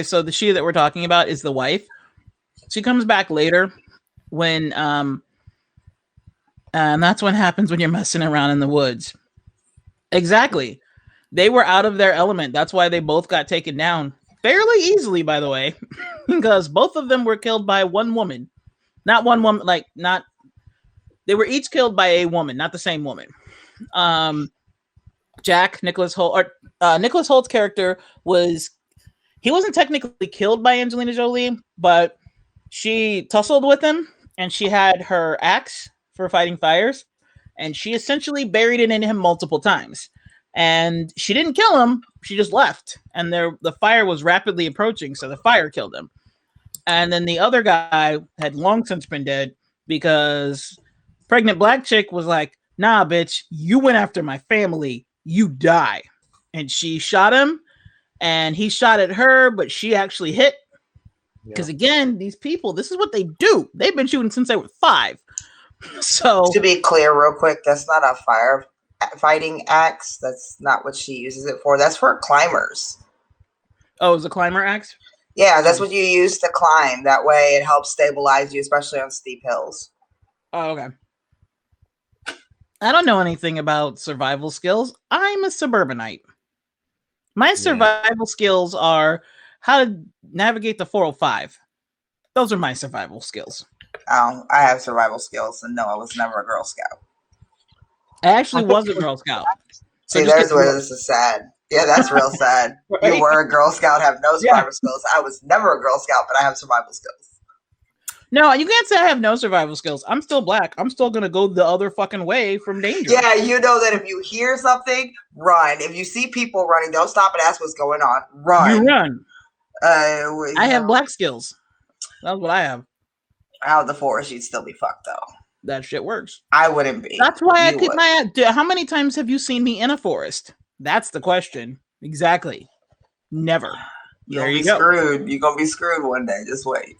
so the she that we're talking about is the wife. She comes back later when and that's what happens when you're messing around in the woods. Exactly. They were out of their element. That's why they both got taken down fairly easily, by the way, because both of them were killed by one woman. Not one woman, they were each killed by a woman, not the same woman. Nicholas Holt's character he wasn't technically killed by Angelina Jolie, but she tussled with him and she had her axe for fighting fires, and she essentially buried it in him multiple times. And she didn't kill him, she just left. And the fire was rapidly approaching, so the fire killed him. And then the other guy had long since been dead because pregnant black chick was like, nah, bitch, you went after my family, you die. And she shot him, and he shot at her, but she actually hit. Because again, these people, this is what they do. They've been shooting since they were 5. So to be clear, real quick, that's not a fighting axe. That's not what she uses it for. That's for climbers. Oh, it's a climber axe? Yeah, that's what you use to climb. That way it helps stabilize you, especially on steep hills. Oh, okay. I don't know anything about survival skills. I'm a suburbanite. My survival skills are how to navigate the 405. Those are my survival skills. Oh, I have survival skills, and no, I was never a Girl Scout. I actually was a Girl Scout. So see, there's where this is sad. Yeah, that's real sad. Right? You were a Girl Scout, have no survival skills. I was never a Girl Scout, but I have survival skills. No, you can't say I have no survival skills. I'm still black. I'm still going to go the other fucking way from danger. Yeah, you know that if you hear something, run. If you see people running, don't stop and ask what's going on. Run. You run. I have black skills. That's what I have. Out of the forest, you'd still be fucked, though. That shit works. I wouldn't be. That's why I keep my... How many times have you seen me in a forest? That's the question. Exactly. Never. There you go. Screwed. You're going to be screwed one day. Just wait.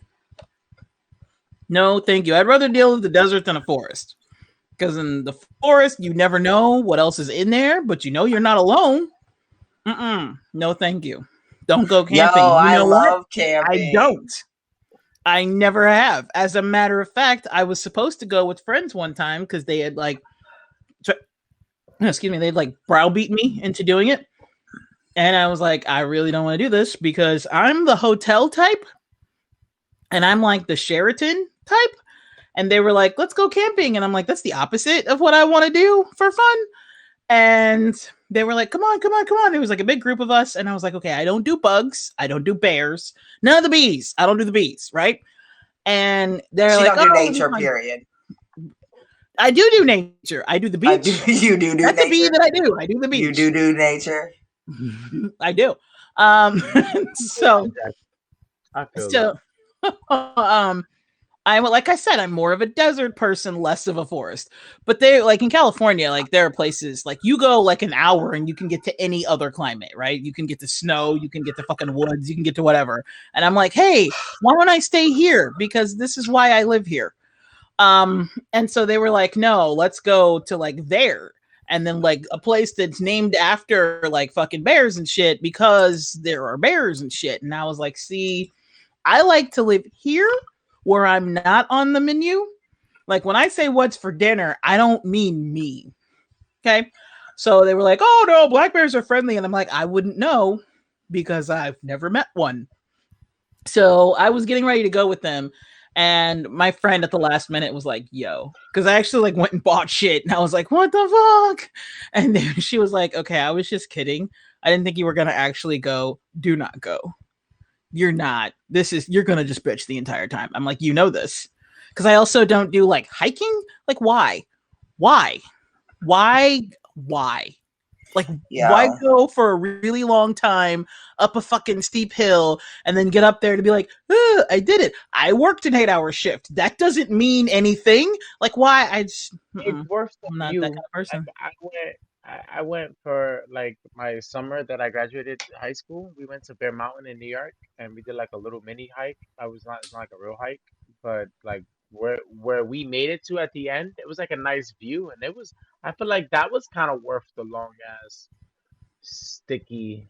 No, thank you. I'd rather deal with the desert than a forest. Because in the forest, you never know what else is in there, but you know you're not alone. No, thank you. Don't go camping. Yo, I love camping. I don't. I never have. As a matter of fact, I was supposed to go with friends one time because they had they'd browbeat me into doing it. And I was like, I really don't want to do this because I'm the hotel type and I'm like the Sheraton type. And they were like, let's go camping. And I'm like, that's the opposite of what I want to do for fun. And they were like, come on. It was like a big group of us. And I was like, okay, I don't do bugs. I don't do bears. None of the bees. I don't do the bees. Right. And they're like, don't do nature, period. I do nature. I do the beach. You do That's nature. the bee that I do. I do the beach. You do nature. I do. Like I said, I'm more of a desert person, less of a forest. But they in California, there are places you go an hour and you can get to any other climate, right? You can get to snow, you can get to fucking woods, you can get to whatever. And I'm like, hey, why don't I stay here? Because this is why I live here. And so they were like, no, let's go to there. And then a place that's named after fucking bears and shit because there are bears and shit. And I was like, see, I like to live here where I'm not on the menu. When I say what's for dinner, I don't mean me. Okay. So they were like, oh no, black bears are friendly. And I'm like, I wouldn't know because I've never met one. So I was getting ready to go with them. And my friend at the last minute was like, yo, because I actually went and bought shit. And I was like, what the fuck? And then she was like, okay, I was just kidding. I didn't think you were going to actually go. Do not go. You're not. You're going to just bitch the entire time. I'm like, you know this. Because I also don't do hiking. Why? Why? Why go for a really long time up a fucking steep hill and then get up there to be like, I did it. I worked an 8-hour shift. That doesn't mean anything. Why? It's worse than I'm not you. that kind of person. I went for my summer that I graduated high school. We went to Bear Mountain in New York and we did a little mini hike. It's not a real hike, but where we made it to at the end, it was like a nice view, and it was. I feel like that was kind of worth the long ass, sticky,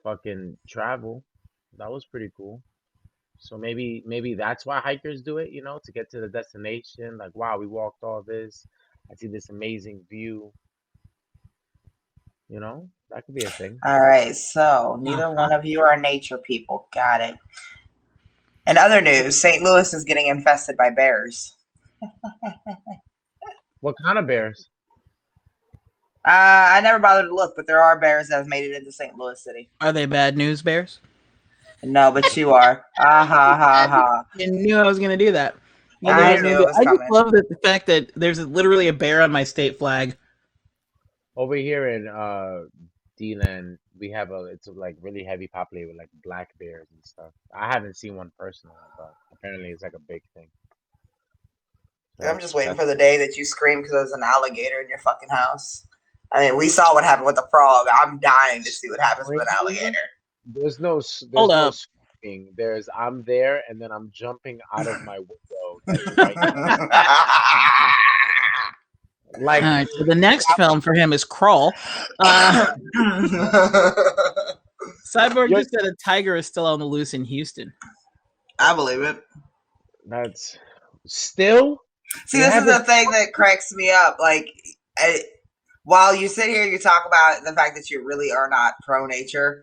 fucking travel. That was pretty cool. So maybe that's why hikers do it, to get to the destination. Like, wow, we walked all this. I see this amazing view. That could be a thing. All right, so neither one of you are nature people. Got it. In other news, St. Louis is getting infested by bears. What kind of bears? I never bothered to look, but there are bears that have made it into St. Louis City. Are they bad news bears? No, but you are. Ah ha ha ha. You knew I was going to do that. I knew it was I just coming. love the fact that there's literally a bear on my state flag. Over here in D-Land, we have it's like really heavy populated with like black bears and stuff. I haven't seen one personally, but apparently it's like a big thing. So I'm just waiting for the day that you scream because there's an alligator in your fucking house. I mean, we saw what happened with the frog. I'm dying to see what happens with an alligator. There's no Hold up. screaming. I'm there, and then I'm jumping out of my window. Right like, All right, so the next film for him is Crawl. Cyborg just said a tiger is still on the loose in Houston. I believe it. That's still. See, this is the thing that cracks me up. Like, while you sit here, you talk about the fact that you really are not pro-nature.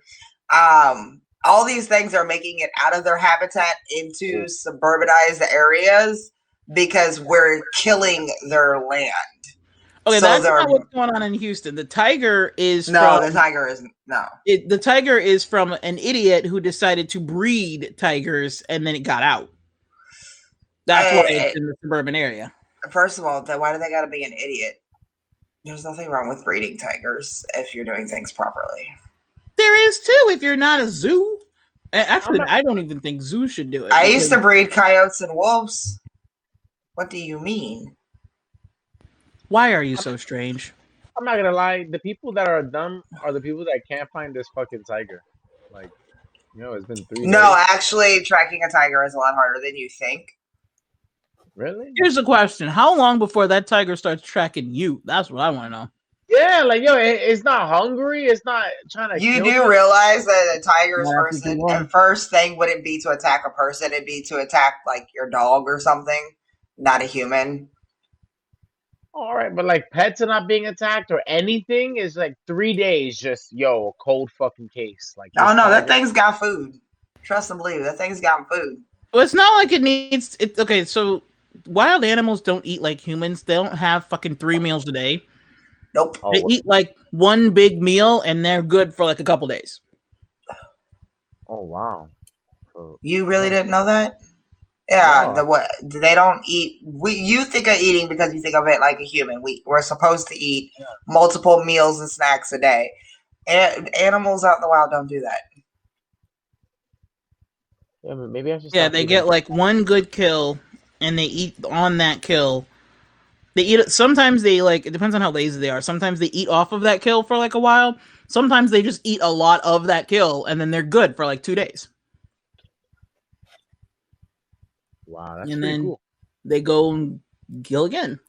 All these things are making it out of their habitat into suburbanized areas because we're killing their land. Okay, So that's not what's going on in Houston. The tiger is the tiger isn't. No, the tiger is from an idiot who decided to breed tigers, and then it got out. That's why it's in the suburban area. First of all, why do they got to be an idiot? There's nothing wrong with breeding tigers if you're doing things properly. There is too if you're not a zoo. Actually, I don't even think zoos should do it. I used to breed coyotes and wolves. What do you mean? Why are you so strange? I'm not gonna lie. The people that are dumb are the people that can't find this fucking tiger. Like, it's been 3 days. No, actually, tracking a tiger is a lot harder than you think. Really? Here's the question: how long before that tiger starts tracking you? That's what I want to know. Yeah, like it's not hungry. It's not trying to. You do realize that a tiger's first thing wouldn't be to attack a person; it'd be to attack like your dog or something, not a human. All right, but like pets are not being attacked or anything is like 3 days. Just a cold fucking case. Like, oh no, that thing's got food. Trust and believe, that thing's got food. Well, it's not like it needs. Okay, so wild animals don't eat like humans. They don't have fucking 3 meals a day. Nope. They eat like one big meal and they're good for like a couple days. Oh wow! You really didn't know that? Yeah, they don't eat. You think of eating because you think of it like a human. We're supposed to eat multiple meals and snacks a day. Animals out in the wild don't do that. Yeah, but maybe I should. Yeah, they get like one good kill, and they eat on that kill. They eat it. Sometimes they it depends on how lazy they are. Sometimes they eat off of that kill for like a while. Sometimes they just eat a lot of that kill, and then they're good for like 2 days. Wow, that's and pretty then cool. They go and kill again.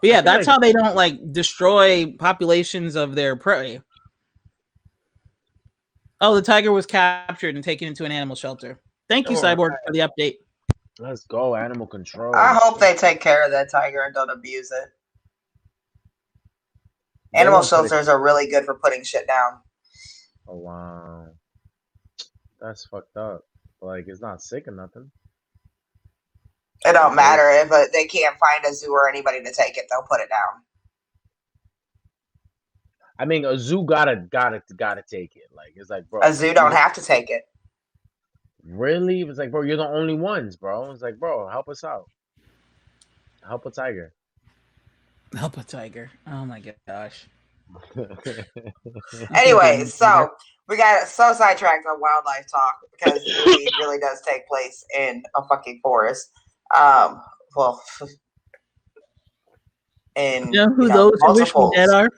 But yeah, that's how they don't destroy populations of their prey. Oh, the tiger was captured and taken into an animal shelter. Thank you, Cyborg, for the update. Let's go, animal control. I hope they take care of that tiger and don't abuse it. Animal shelters are really good for putting shit down. Oh wow, that's fucked up. It's not sick or nothing. It don't matter if they can't find a zoo or anybody to take it; they'll put it down. I mean, a zoo gotta take it. It's like, bro, a zoo don't have to take it. Really? It's like, bro, you're the only ones, bro. It's like, bro, help us out. Help a tiger. Help a tiger. Oh my gosh. Anyway, so we got so sidetracked on wildlife talk because the movie really does take place in a fucking forest. And you know who those who wish me dead are?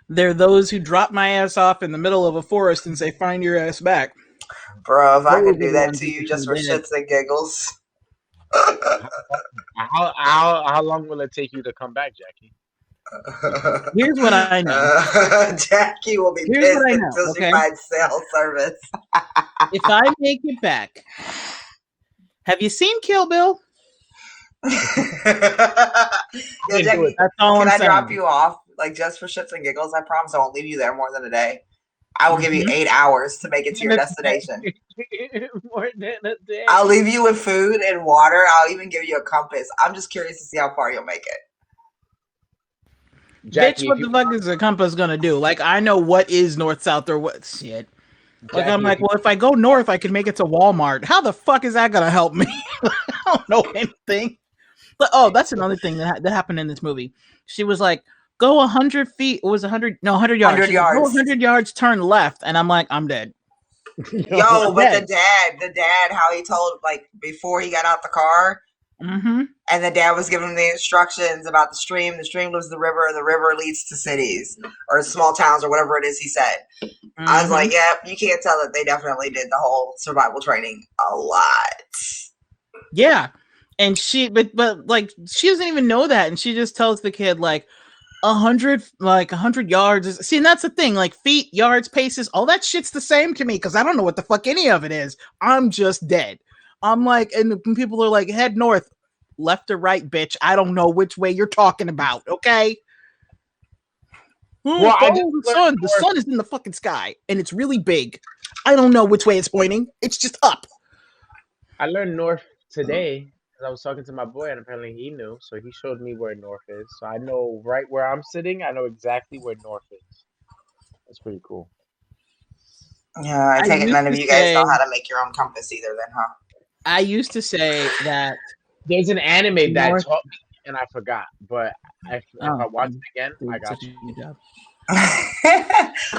They're those who drop my ass off in the middle of a forest and say, "Find your ass back." Bro, if I could do that to you just for shits and giggles. How long will it take you to come back, Jackie? Here's what I know. Jackie will be Here's pissed what I know, until okay? she finds cell service. If I make it back, have you seen Kill Bill? Yeah, Jackie, That's all can I'm I saying. drop you off, like just for shits and giggles? I promise I won't leave you there more than a day. I will give you Mhm. 8 hours to make it to your destination. More than a day. I'll leave you with food and water. I'll even give you a compass. I'm just curious to see how far you'll make it. Jackie, Bitch, what the fuck is a compass gonna do? Like, I know what is north, south, or what shit. Like, I'm like, well, if I go north, I can make it to Walmart. How the fuck is that gonna help me? I don't know anything. But oh, that's another thing that happened in this movie. She was like, go 100 feet. It was 100? No, 100 yards. 100 She's like, go yards. 100 yards, turn left. And I'm like, I'm dead. Yo, but dead. the dad, how he told, like, before he got out the car, and the dad was giving him the instructions about the stream. The stream leads to the river leads to cities or small towns or whatever it is he said. I was like, yeah, you can't tell that they definitely did the whole survival training a lot. Yeah. And but like, she doesn't even know that. And she just tells the kid, like, 100 yards. See, and that's the thing, like, feet, yards, paces, all that shit's the same to me because I don't know what the fuck any of it is. I'm just dead. I'm like, and when people are like, head north, left or right, bitch, I don't know which way you're talking about. Okay. Well, the sun is in the fucking sky and it's really big. I don't know which way it's pointing. It's just up. I learned north today because I was talking to my boy and apparently he knew, so he showed me where north is. So I know right where I'm sitting. I know exactly where north is. That's pretty cool. Yeah, I take it none of you guys know how to make your own compass either, then, huh? I used to say that there's an anime that taught me, and I forgot. But if I watch it again, I got you. Good job.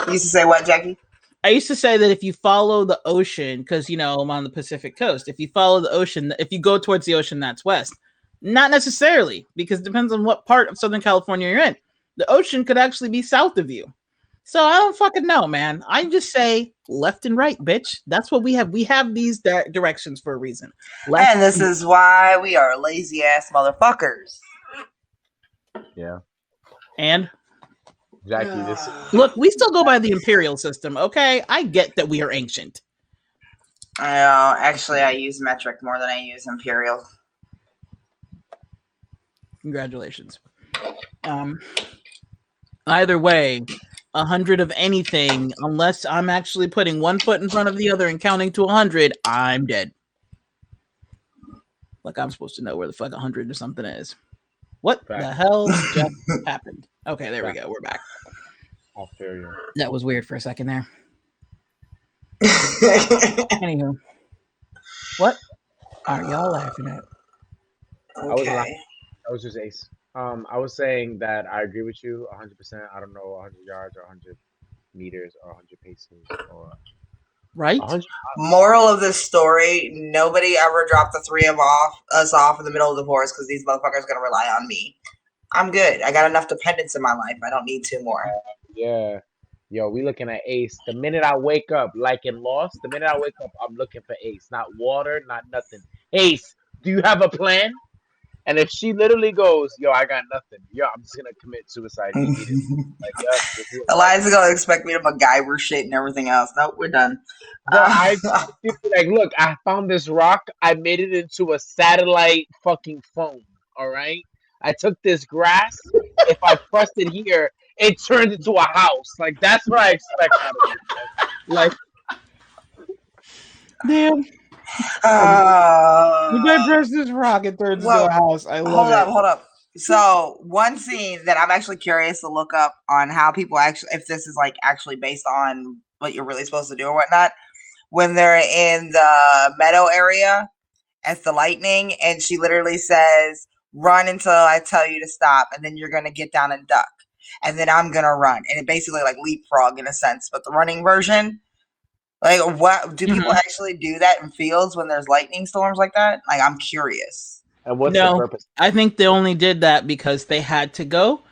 You used to say what, Jackie? I used to say that if you follow the ocean, because, you know, I'm on the Pacific coast, if you follow the ocean, if you go towards the ocean, that's west. Not necessarily, because it depends on what part of Southern California you're in. The ocean could actually be south of you. So I don't fucking know, man. I just say left and right, bitch. That's what we have. We have these directions for a reason. And this is why we are lazy ass motherfuckers. Yeah. And Jackie, look, we still go by the imperial system, okay? I get that we are ancient. Actually, I use metric more than I use imperial. Congratulations. Either way, 100 of anything, unless I'm actually putting one foot in front of the other and counting to 100, I'm dead. Like, I'm supposed to know where the fuck 100 or something is. What the hell just happened? Okay, there we go. We're back. I'll feel you. That was weird for a second there. Anywho, what are y'all laughing at? Okay. I was just ace. I was saying that I agree with you 100%. I don't know 100 yards or 100 meters or 100 paces or right. Moral of this story: nobody ever dropped the three of us off in the middle of the forest because these motherfuckers are gonna rely on me. I'm good. I got enough dependence in my life. I don't need two more. Yeah. Yo, we looking at ace. The minute I wake up, like in Lost, the minute I wake up, I'm looking for ace. Not water, not nothing. Ace, do you have a plan? And if she literally goes, yo, I got nothing. Yo, I'm just gonna commit suicide immediately. Like, Eliza's gonna expect me to MacGyver shit and everything else. Nope, we're done. But like, look, I found this rock. I made it into a satellite fucking phone. All right. I took this grass. If I pressed it here, it turned into a house. Like, that's what I expect out of it. Like, damn. If I press this rock, it turns into a house. I love it. Hold up. So one scene that I'm actually curious to look up on how people actually, if this is like actually based on what you're really supposed to do or whatnot, when they're in the meadow area at the lightning, and she literally says, "Run until I tell you to stop, and then you're gonna get down and duck, and then I'm gonna run," and it basically like leapfrog in a sense, but the running version. Like, what do people actually do that in fields when there's lightning storms like that? Like, I'm curious. And what's the purpose? I think they only did that because they had to go,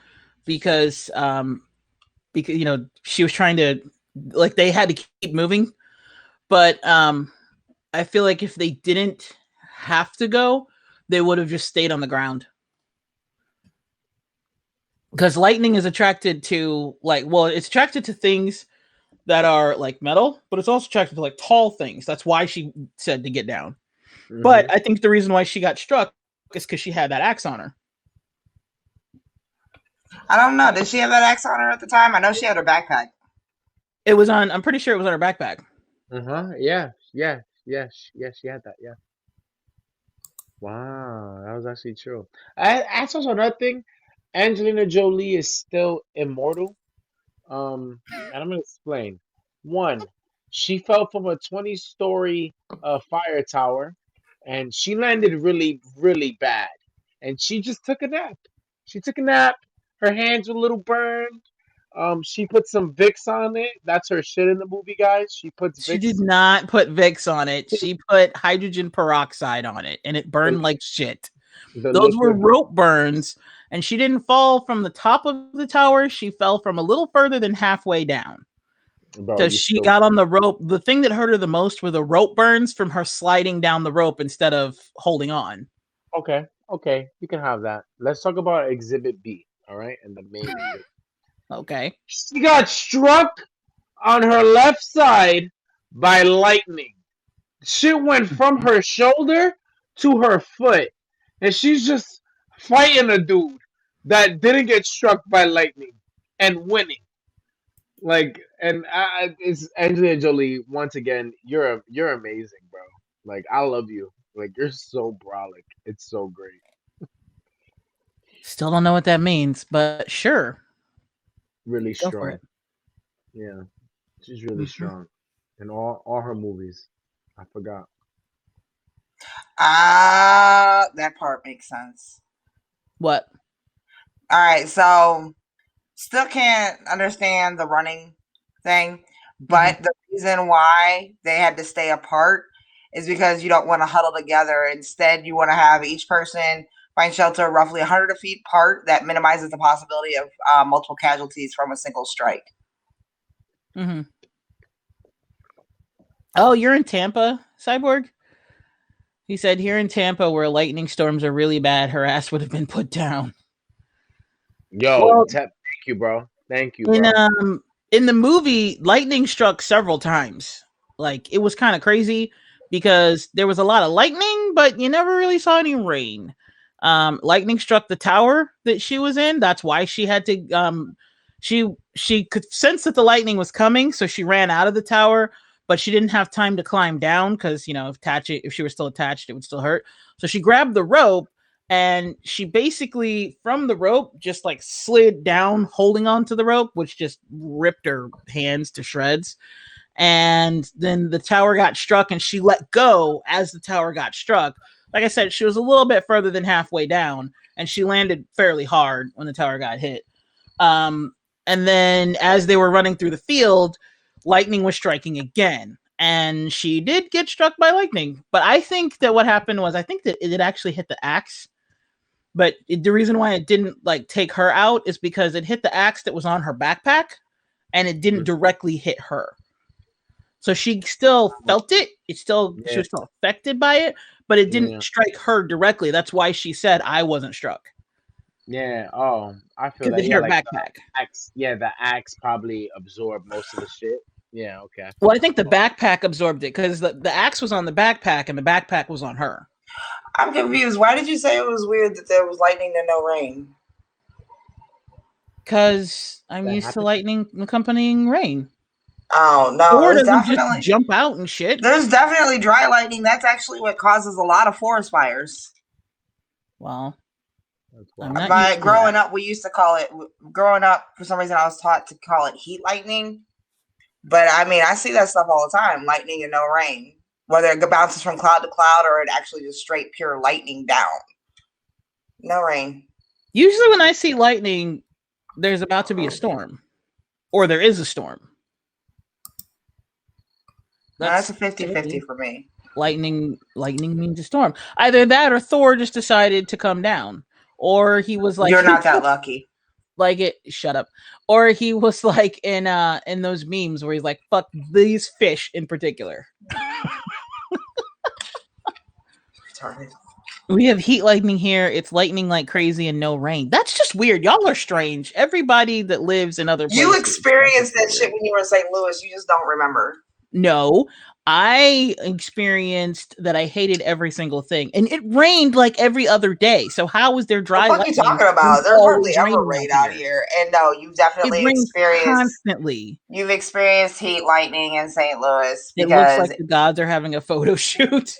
because you know, she was trying to, like, they had to keep moving. But I feel like if they didn't have to go, they would have just stayed on the ground. Because lightning is attracted to it's attracted to things that are like metal, but it's also attracted to like tall things. That's why she said to get down. Mhm. But I think the reason why she got struck is because she had that axe on her. I don't know. Did she have that axe on her at the time? I know she had her backpack. It was on. I'm pretty sure it was on her backpack. Yeah. She had that. Yeah. Wow, that was actually true. That's also another thing. Angelina Jolie is still immortal. And I'm gonna explain. One, she fell from a 20-story fire tower, and she landed really, really bad. And she just took a nap. She took a nap. Her hands were a little burned. She put some Vicks on it. That's her shit in the movie, guys. She puts She did Vicks. not put Vicks on it. She put hydrogen peroxide on it, and it burned The, like shit. the Those were liquid, rope burns, and she didn't fall from the top of the tower. She fell from a little further than halfway down. bro. Because You she still got on the rope. The thing that hurt her the most were the rope burns from her sliding down the rope instead of holding on. okay? Okay, you can have that. Let's talk about Exhibit B. All right, and the main exhibit. Okay. She got struck on her left side by lightning. Shit went from her shoulder to her foot, and she's just fighting a dude that didn't get struck by lightning and winning. It's Angelina Jolie once again. You're amazing, bro. Like, I love you. Like, you're so brolic. It's so great. Still don't know what that means, but sure. Really Go for strong. it. Yeah, she's really strong in all her movies. I forgot. That part makes sense. What? All right, so still can't understand the running thing, but the reason why they had to stay apart is because you don't want to huddle together. Instead, you want to have each person find shelter roughly 100 feet apart. That minimizes the possibility of multiple casualties from a single strike. Mm-hmm. Oh, you're in Tampa, Cyborg? He said here in Tampa where lightning storms are really bad, her ass would have been put down. Yo, Well, thank you, bro. Thank you, bro. In the movie, lightning struck several times. Like, it was kind of crazy because there was a lot of lightning, but you never really saw any rain. Lightning struck the tower that she was in. That's why she had to she could sense that the lightning was coming, so she ran out of the tower, but she didn't have time to climb down because, you know, if she was still attached, it would still hurt. So she grabbed the rope and she basically from the rope just like slid down holding onto the rope, which just ripped her hands to shreds. And then the tower got struck and she let go as the tower got struck. Like I said, she was a little bit further than halfway down and she landed fairly hard when the tower got hit. And then as they were running through the field, lightning was striking again. And she did get struck by lightning. But I think that what happened was I think that it actually hit the axe. But the reason why it didn't like take her out is because it hit the axe that was on her backpack and it didn't directly hit her. So she still felt it. She was still affected by it, but it didn't strike her directly. That's why she said I wasn't struck. Yeah. Oh, I feel Because that. it hit Yeah, her like backpack. the axe probably absorbed most of the shit. Yeah. Okay. Well, I think the backpack absorbed it because the axe was on the backpack and the backpack was on her. I'm confused. Why did you say it was weird that there was lightning and no rain? Because I'm used to lightning accompanying rain. Oh no! Or doesn't just jump out and shit. There's definitely dry lightning. That's actually what causes a lot of forest fires. Well, growing up, we used to call it. Growing up, for some reason, I was taught to call it heat lightning. But I mean, I see that stuff all the time: lightning and no rain. Whether it bounces from cloud to cloud or it actually just straight pure lightning down. No rain. Usually, when I see lightning, there's about to be a storm, or there is a storm. That's a 50-50 for me. Lightning means a storm. Either that or Thor just decided to come down. Or he was like, you're not that lucky. Like it, shut up. Or he was like in those memes where he's like, fuck these fish in particular. We have heat lightning here. It's lightning like crazy and no rain. That's just weird. Y'all are strange. Everybody that lives in other places. You experienced that shit when you were in St. Louis. You just don't remember. No, I experienced that I hated every single thing. And it rained like every other day. So how was there dry What the fuck you lightning talking about? when There's it's hardly always ever raining rain out here. And no, you've It definitely rains experienced constantly. you've experienced heat lightning in St. Louis It looks because like the gods are having a photo shoot.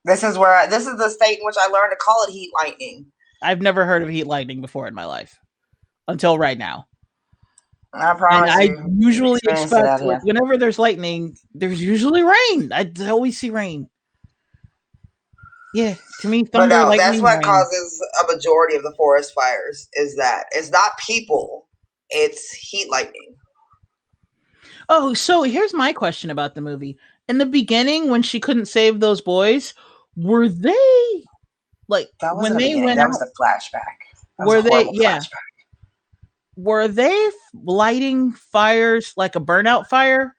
this is the state in which I learned to call it heat lightning. I've never heard of heat lightning before in my life until right now. I And promise I you. usually experienced it expect, out like, here. whenever there's lightning, there's usually rain. I always see rain. Yeah, to me, But thunder, no, that's lightning, what rain. causes a majority of the forest fires is that it's not people, it's heat lightning. Oh, so here's my question about the movie. In the beginning, when she couldn't save those boys, were they like That when wasn't the they beginning. went That out? was the flashback. That was Were a they? horrible Yeah. flashback. Were they lighting fires like a burnout fire,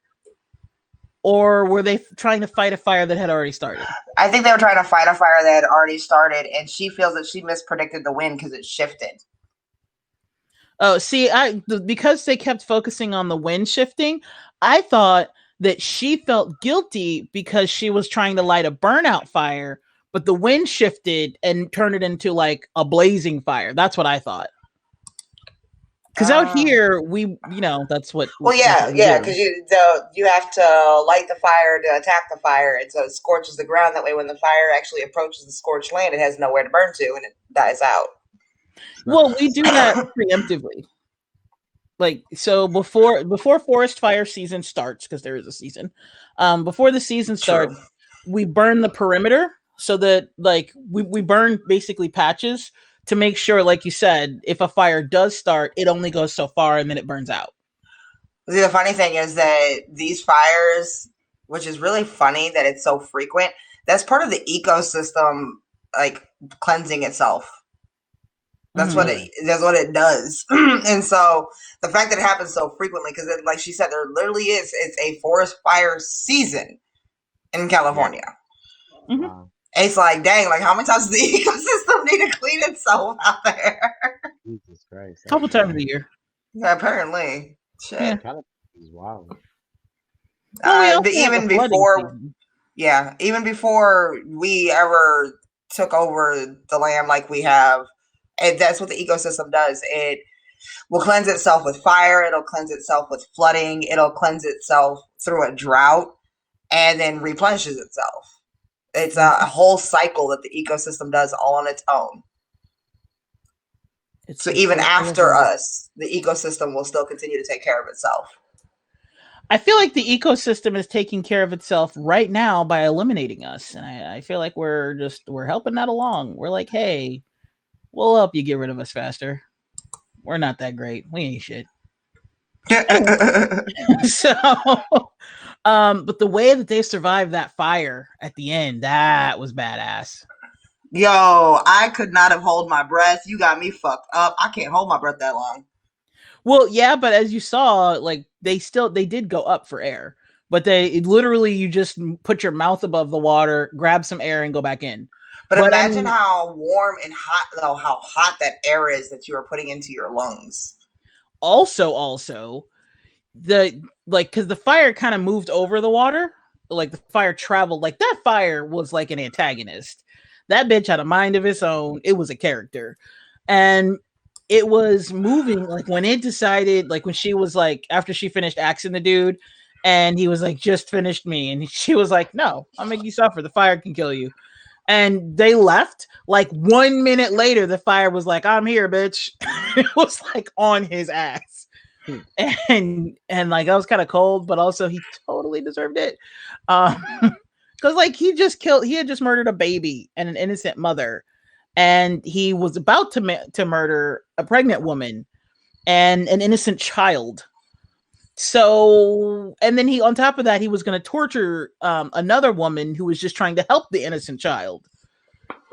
or were they trying to fight a fire that had already started? I think they were trying to fight a fire that had already started, and she feels that she mispredicted the wind because it shifted. Oh, see, because they kept focusing on the wind shifting, I thought that she felt guilty because she was trying to light a burnout fire, but the wind shifted and turned it into like a blazing fire. That's what I thought. Because out here, that's what. Well, yeah, because you have to light the fire to attack the fire, and so it scorches the ground. That way, when the fire actually approaches the scorched land, it has nowhere to burn to, and it dies out. Well, we do that preemptively. Like, so before forest fire season starts, because there is a season, before the season starts, we burn the perimeter so that like we burn basically patches to make sure, like you said, if a fire does start, it only goes so far and then it burns out. See, the funny thing is that these fires, which is really funny that it's so frequent, that's part of the ecosystem, like cleansing itself. That's what it does. And so the fact that it happens so frequently, because like she said, there literally it's a forest fire season in California. Mm-hmm. Wow. It's like, dang, like how many times does the ecosystem need to clean itself out there? Jesus Christ. A couple times a year. Yeah, apparently. Shit. Yeah. Kind of is wild. Even before we ever took over the land like we have, and that's what the ecosystem does. It will cleanse itself with fire. It'll cleanse itself with flooding. It'll cleanse itself through a drought and then replenishes itself. It's a whole cycle that the ecosystem does all on its own. So even after us, the ecosystem will still continue to take care of itself. I feel like the ecosystem is taking care of itself right now by eliminating us. And I feel like we're helping that along. We're like, hey, we'll help you get rid of us faster. We're not that great. We ain't shit. So, but the way that they survived that fire at the end, that was badass. Yo, I could not have held my breath. You got me fucked up. I can't hold my breath that long. Well, yeah, but as you saw, like they did go up for air, but you just put your mouth above the water, grab some air, and go back in. But imagine how warm and hot, though, how hot that air is that you are putting into your lungs. Also, because the fire kind of moved over the water, like the fire traveled, like that fire was like an antagonist. That bitch had a mind of its own. It was a character. And it was moving, like when it decided, like when she was like, after she finished axing the dude, and he was like, just finished me. And she was like, no, I'll make you suffer. The fire can kill you. And they left. Like 1 minute later, the fire was like, I'm here, bitch. It was like on his ass. And like that was kind of cold, but also he totally deserved it. Because like he had just murdered a baby and an innocent mother. And he was about to murder a pregnant woman and an innocent child. So, and then on top of that, he was going to torture another woman who was just trying to help the innocent child.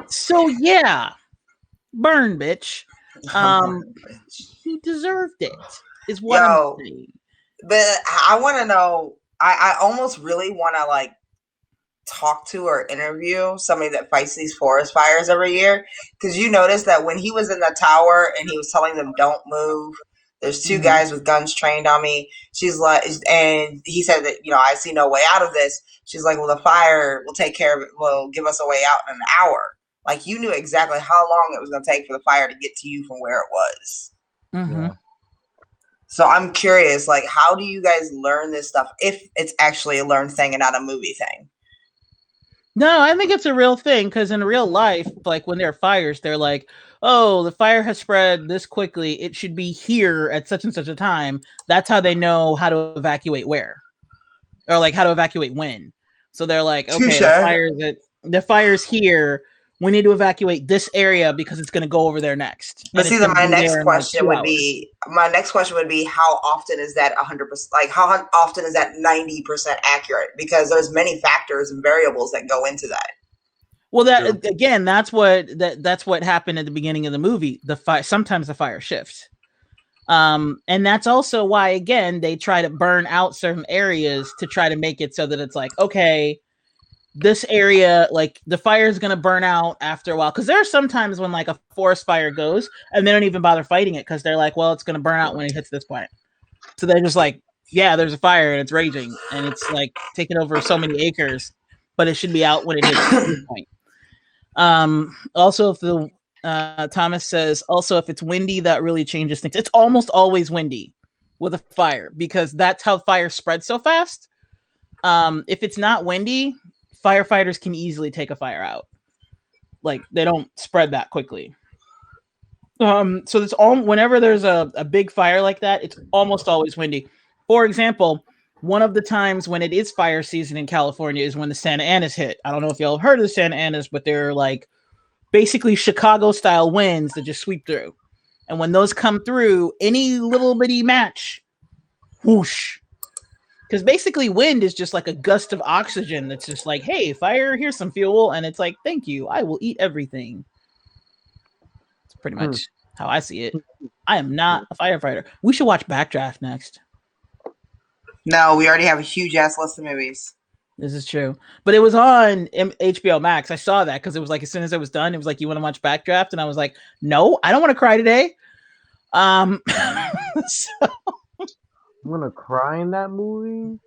So yeah, burn, bitch. He deserved it, is what I'm saying. But I want to know, I almost really want to like talk to or interview somebody that fights these forest fires every year? Because you notice that when he was in the tower and he was telling them don't move, there's two guys with guns trained on me. She's like, and he said that, I see no way out of this. She's like, well, the fire will take care of it, will give us a way out in an hour. Like, you knew exactly how long it was going to take for the fire to get to you from where it was. Mm-hmm. So I'm curious, like, how do you guys learn this stuff if it's actually a learned thing and not a movie thing? No, I think it's a real thing because in real life, like when there are fires, they're like, oh, the fire has spread this quickly. It should be here at such and such a time. That's how they know how to evacuate where, or like how to evacuate when. So they're like, okay, the fire's here. We need to evacuate this area because it's going to go over there next. But see, my next question would be, how often is that 100%? Like, how often is that 90% accurate? Because there's many factors and variables that go into that. Well, again, that's what happened at the beginning of the movie. Sometimes the fire shifts, and that's also why, again, they try to burn out certain areas to try to make it so that it's like, okay, this area, like the fire is going to burn out after a while. Because there are some times when like a forest fire goes and they don't even bother fighting it because they're like, well, it's going to burn out when it hits this point. So they're just like, yeah, there's a fire and it's raging and it's like taking over so many acres, but it should be out when it hits this point. Also, if the Thomas says, also, if it's windy, that really changes things. It's almost always windy with a fire because that's how fire spreads so fast. If it's not windy, firefighters can easily take a fire out. Like they don't spread that quickly. So it's all whenever there's a big fire like that, it's almost always windy. For example, one of the times when it is fire season in California is when the Santa Anas hit. I don't know if y'all have heard of the Santa Anas, but they're like basically Chicago style winds that just sweep through. And when those come through, any little bitty match, whoosh. Because basically wind is just like a gust of oxygen that's just like, hey, fire, here's some fuel. And it's like, thank you. I will eat everything. It's pretty much how I see it. I am not a firefighter. We should watch Backdraft next. No, we already have a huge ass list of movies. This is true. But it was on HBO Max. I saw that because it was like as soon as it was done, it was like, you want to watch Backdraft? And I was like, no, I don't want to cry today. So I'm gonna cry in that movie.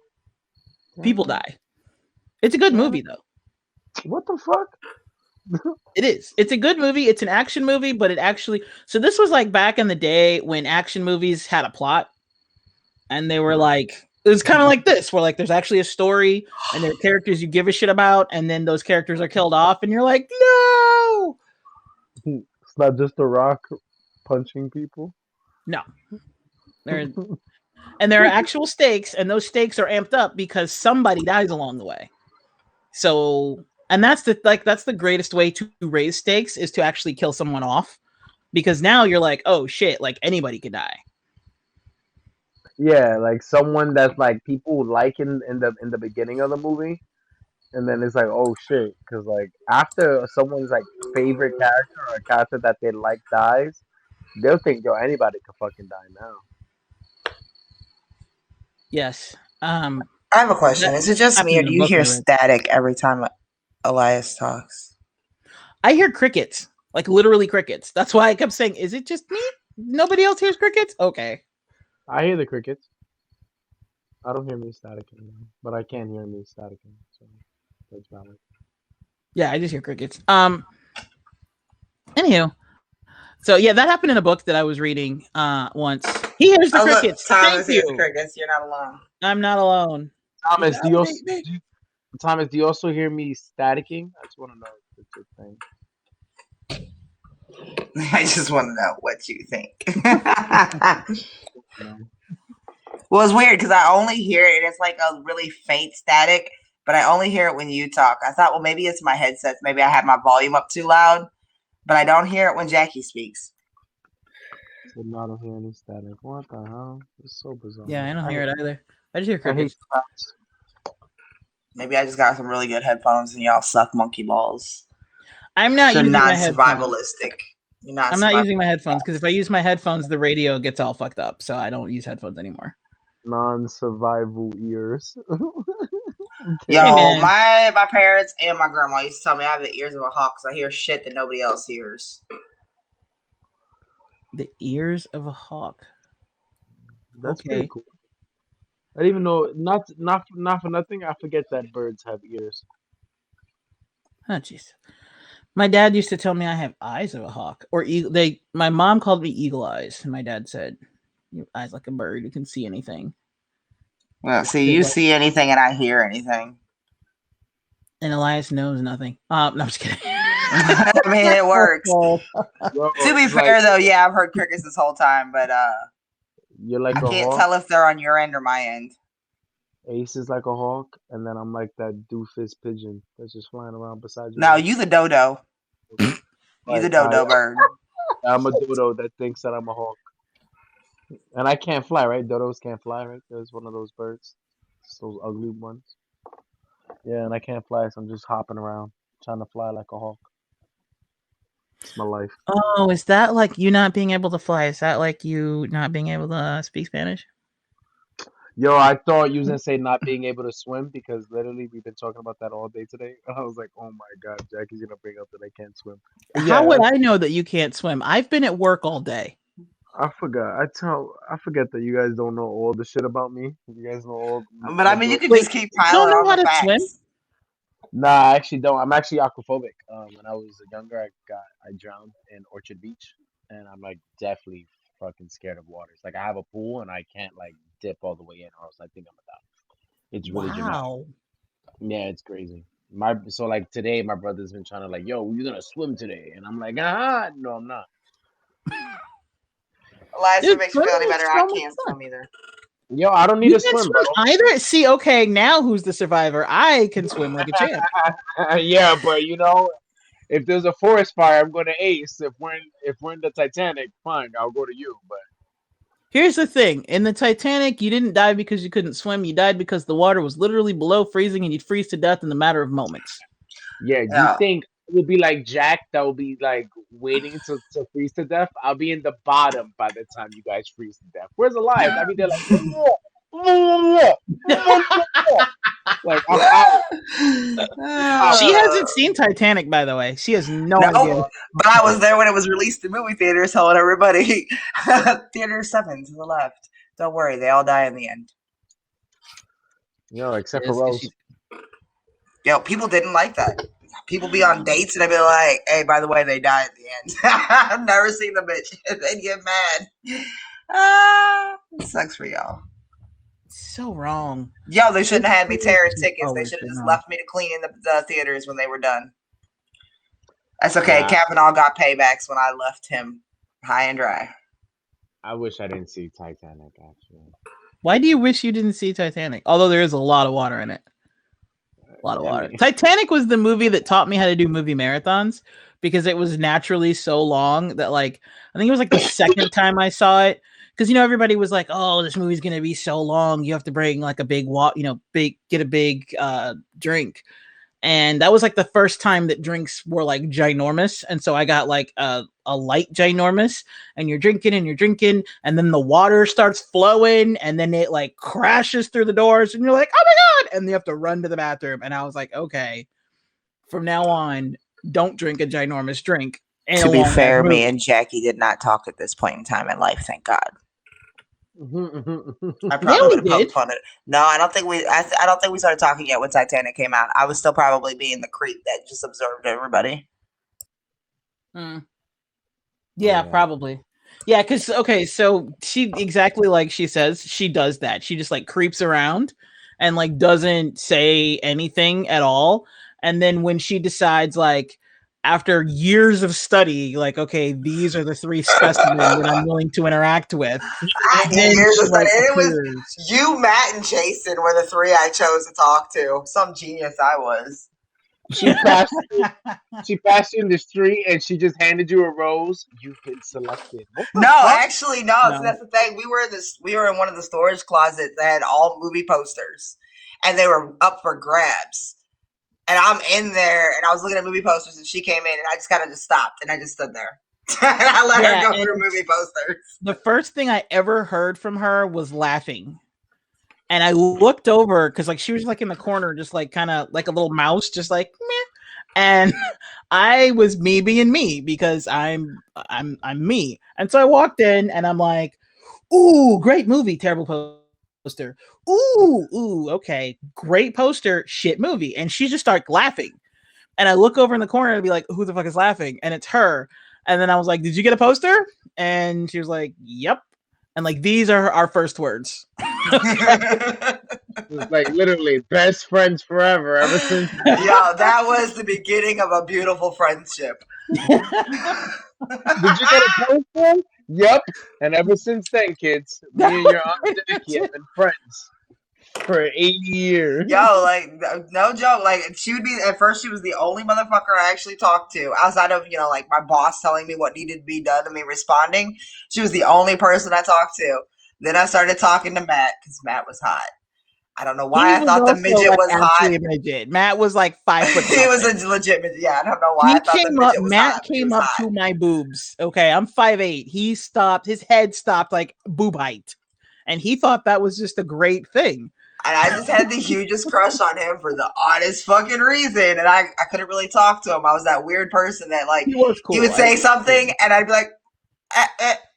People die. It's a good movie though. What the fuck? It is. It's a good movie. It's an action movie, but it actually. So this was like back in the day when action movies had a plot, and they were like, it was kind of like this, where like there's actually a story, and there are characters you give a shit about, and then those characters are killed off, and you're like, no. It's not just The Rock punching people. No. And there are actual stakes, and those stakes are amped up because somebody dies along the way. So, and that's the greatest way to raise stakes is to actually kill someone off, because now you're like, oh shit, like anybody could die. Yeah, like someone that's like people like in the beginning of the movie, and then it's like, oh shit, because like after someone's like favorite character or a character that they like dies, they'll think, yo, anybody could fucking die now. Yes. I have a question. Is it just me, or do you hear static every time Elias talks? I hear crickets, like literally crickets. That's why I kept saying, is it just me? Nobody else hears crickets? Okay. I hear the crickets. I don't hear me staticking, but I can hear me staticking. So that's valid. Yeah, I just hear crickets. Anywho, so yeah, that happened in a book that I was reading once. He hears the crickets. Look, Thomas hears crickets. You're not alone. I'm not alone. Thomas, do you also hear me staticking? I just want to know if it's a thing. I just want to know what you think. Well, it's weird because I only hear it. It's like a really faint static, but I only hear it when you talk. I thought, well, maybe it's my headsets. Maybe I have my volume up too loud, but I don't hear it when Jackie speaks. So I don't hear any static. What the hell? It's so bizarre. Yeah, I don't hear it either. I just hear crickets. Maybe I just got some really good headphones and y'all suck monkey balls. I'm not using my headphones. Survivalistic. I'm not using my headphones because if I use my headphones, the radio gets all fucked up. So I don't use headphones anymore. Non-survival ears. Yo, Hey, man. my parents and my grandma used to tell me I have the ears of a hawk because I hear shit that nobody else hears. The ears of a hawk. That's Okay. pretty cool. I didn't even know. Not for nothing. I forget that birds have ears. Oh, jeez. My dad used to tell me I have eyes of a hawk, or my mom called me eagle eyes, and my dad said, "You have eyes like a bird. You can see anything." Well, see, you see anything and I hear anything. And Elias knows nothing. No, I'm just kidding. I mean, it works. Yo, To be it's fair, like, though, yeah, I've heard crickets this whole time, but you're like I a can't hawk. tell if they're on your end or my end. Ace is like a hawk, and then I'm like that doofus pigeon that's just flying around beside you. No, you the dodo. You the dodo bird. I'm a dodo that thinks that I'm a hawk. And I can't fly, right? Dodos can't fly, right? There's one of those birds. It's those ugly ones. Yeah, and I can't fly, so I'm just hopping around, trying to fly like a hawk. It's my life. Oh, is that like you not being able to fly? Is that like you not being able to speak Spanish? Yo, I thought you was gonna say not being able to swim because literally we've been talking about that all day today. I was like, oh my god, Jackie's gonna bring up that I can't swim. But How yeah, would I know that you can't swim? I've been at work all day. I forgot. I forget that you guys don't know all the shit about me. You guys know all. But I mean, you can Wait, just keep you piling don't know on how the to swim? facts. Nah, I actually don't. I'm actually aquaphobic. When I was younger, I drowned in Orchard Beach, and I'm like definitely fucking scared of water. It's like I have a pool and I can't like dip all the way in, or else I think I'm gonna die. It's really dramatic. Wow. Yeah, it's crazy. So like today, my brother's been trying to like, yo, you're gonna swim today, and I'm like, no, I'm not. Elias, if Dude, it makes you feel any swimming is better, so I much can't fun. swim either. Yo, I don't need You to can't swim, bro. swim either. See, okay, now who's the survivor? I can swim like a champ. Yeah, but you know, if there's a forest fire, I'm going to Ace. If we're in the Titanic, fine, I'll go to you. But Here's the thing: in the Titanic, you didn't die because you couldn't swim. You died because the water was literally below freezing, and you'd freeze to death in a matter of moments. yeah, do you think it would be like Jack that will be like waiting to freeze to death? I'll be in the bottom by the time you guys freeze to death. Where's Elias? I mean, they're like I'm out. She hasn't seen Titanic, by the way. She has no idea. No, but I was there when it was released in movie theaters, telling everybody, Theater 7 to the left. Don't worry, they all die in the end. Yo, except for Rose. Yo, people didn't like that. People be on dates and they'd be like, hey, by the way, they die at the end. I've never seen the bitch. They'd get mad. It sucks for y'all. So wrong. Yo, they shouldn't have had me tearing tickets. Oh, They should have just no. left me to clean in the theaters when they were done. That's okay. Nah. Kavanaugh got paybacks when I left him high and dry. I wish I didn't see Titanic, actually. Why do you wish you didn't see Titanic? Although there is a lot of water in it. A lot of water. I mean, Titanic was the movie that taught me how to do movie marathons because it was naturally so long that, like, I think it was like the second time I saw it. Because, you know, everybody was like, oh, this movie's going to be so long. You have to bring like a big, get a big drink. And that was like the first time that drinks were like ginormous. And so I got like a light ginormous, and you're drinking, and then the water starts flowing, and then it like crashes through the doors, and you're like, oh my God. And you have to run to the bathroom. And I was like, okay, from now on, don't drink a ginormous drink. To be fair, me and Jackie did not talk at this point in time in life, thank God. I probably would have poked fun at it. No, I don't think I don't think we started talking yet when Titanic came out. I was still probably being the creep that just observed everybody. Yeah, probably. Yeah, because okay, so she exactly like she says, she does that. She just like creeps around and like doesn't say anything at all. And then when she decides, like, after years of study, like, okay, these are the three specimens that I'm willing to interact with. Years of study. It was you, Matt, and Jason were the three I chose to talk to. Some genius I was. She passed you in the street and she just handed you a rose. You've been selected. No, actually, no. So that's the thing. We were in one of the storage closets that had all movie posters, and they were up for grabs. And I'm in there, and I was looking at movie posters, and she came in, and I just kind of just stopped, and I just stood there. And I let her go through movie posters. The first thing I ever heard from her was laughing. And I looked over because like she was like in the corner, just like kind of like a little mouse, just like meh. And I was me being me because I'm me. And so I walked in and I'm like, ooh, great movie, terrible poster. Ooh, okay, great poster, shit movie. And she just started laughing. And I look over in the corner and be like, who the fuck is laughing? And it's her. And then I was like, did you get a poster? And she was like, yep. And like, these are our first words. It's like literally best friends forever ever since. Yo, that was the beginning of a beautiful friendship. Did you get a poster? Yep. And ever since then, kids, me and your Aunt Jackie have been friends for 80 years. Yo, like, no joke. Like, she would be, at first, she was the only motherfucker I actually talked to outside of, you know, like my boss telling me what needed to be done and me responding. She was the only person I talked to. Then I started talking to Matt because Matt was hot. I don't know why I thought the midget was hot. A midget. Matt was like 5 foot. He was a legit midget. Yeah, I don't know why I thought the midget was Matt hot. came up to my boobs. Okay, I'm 5'8". He stopped. His head stopped like boob height, and he thought that was just a great thing. And I just had the hugest crush on him for the oddest fucking reason. And I couldn't really talk to him. I was that weird person that, like, he would say something and I'd be like,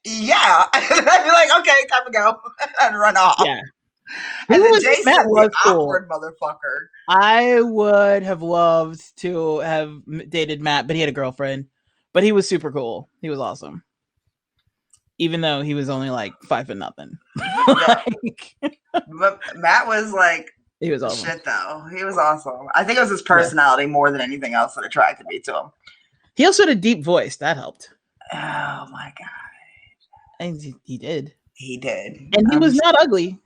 yeah. And I'd be like, okay, time to go. And run off. Yeah. And then Jason, the awkward motherfucker. I would have loved to have dated Matt, but he had a girlfriend. But he was super cool. He was awesome. Even though he was only like 5 foot nothing. But Matt was like, he was awesome. Shit, though. He was awesome. I think it was his personality more than anything else that attracted me to him. He also had a deep voice. That helped. Oh my god. And he did. He did. And he was not ugly.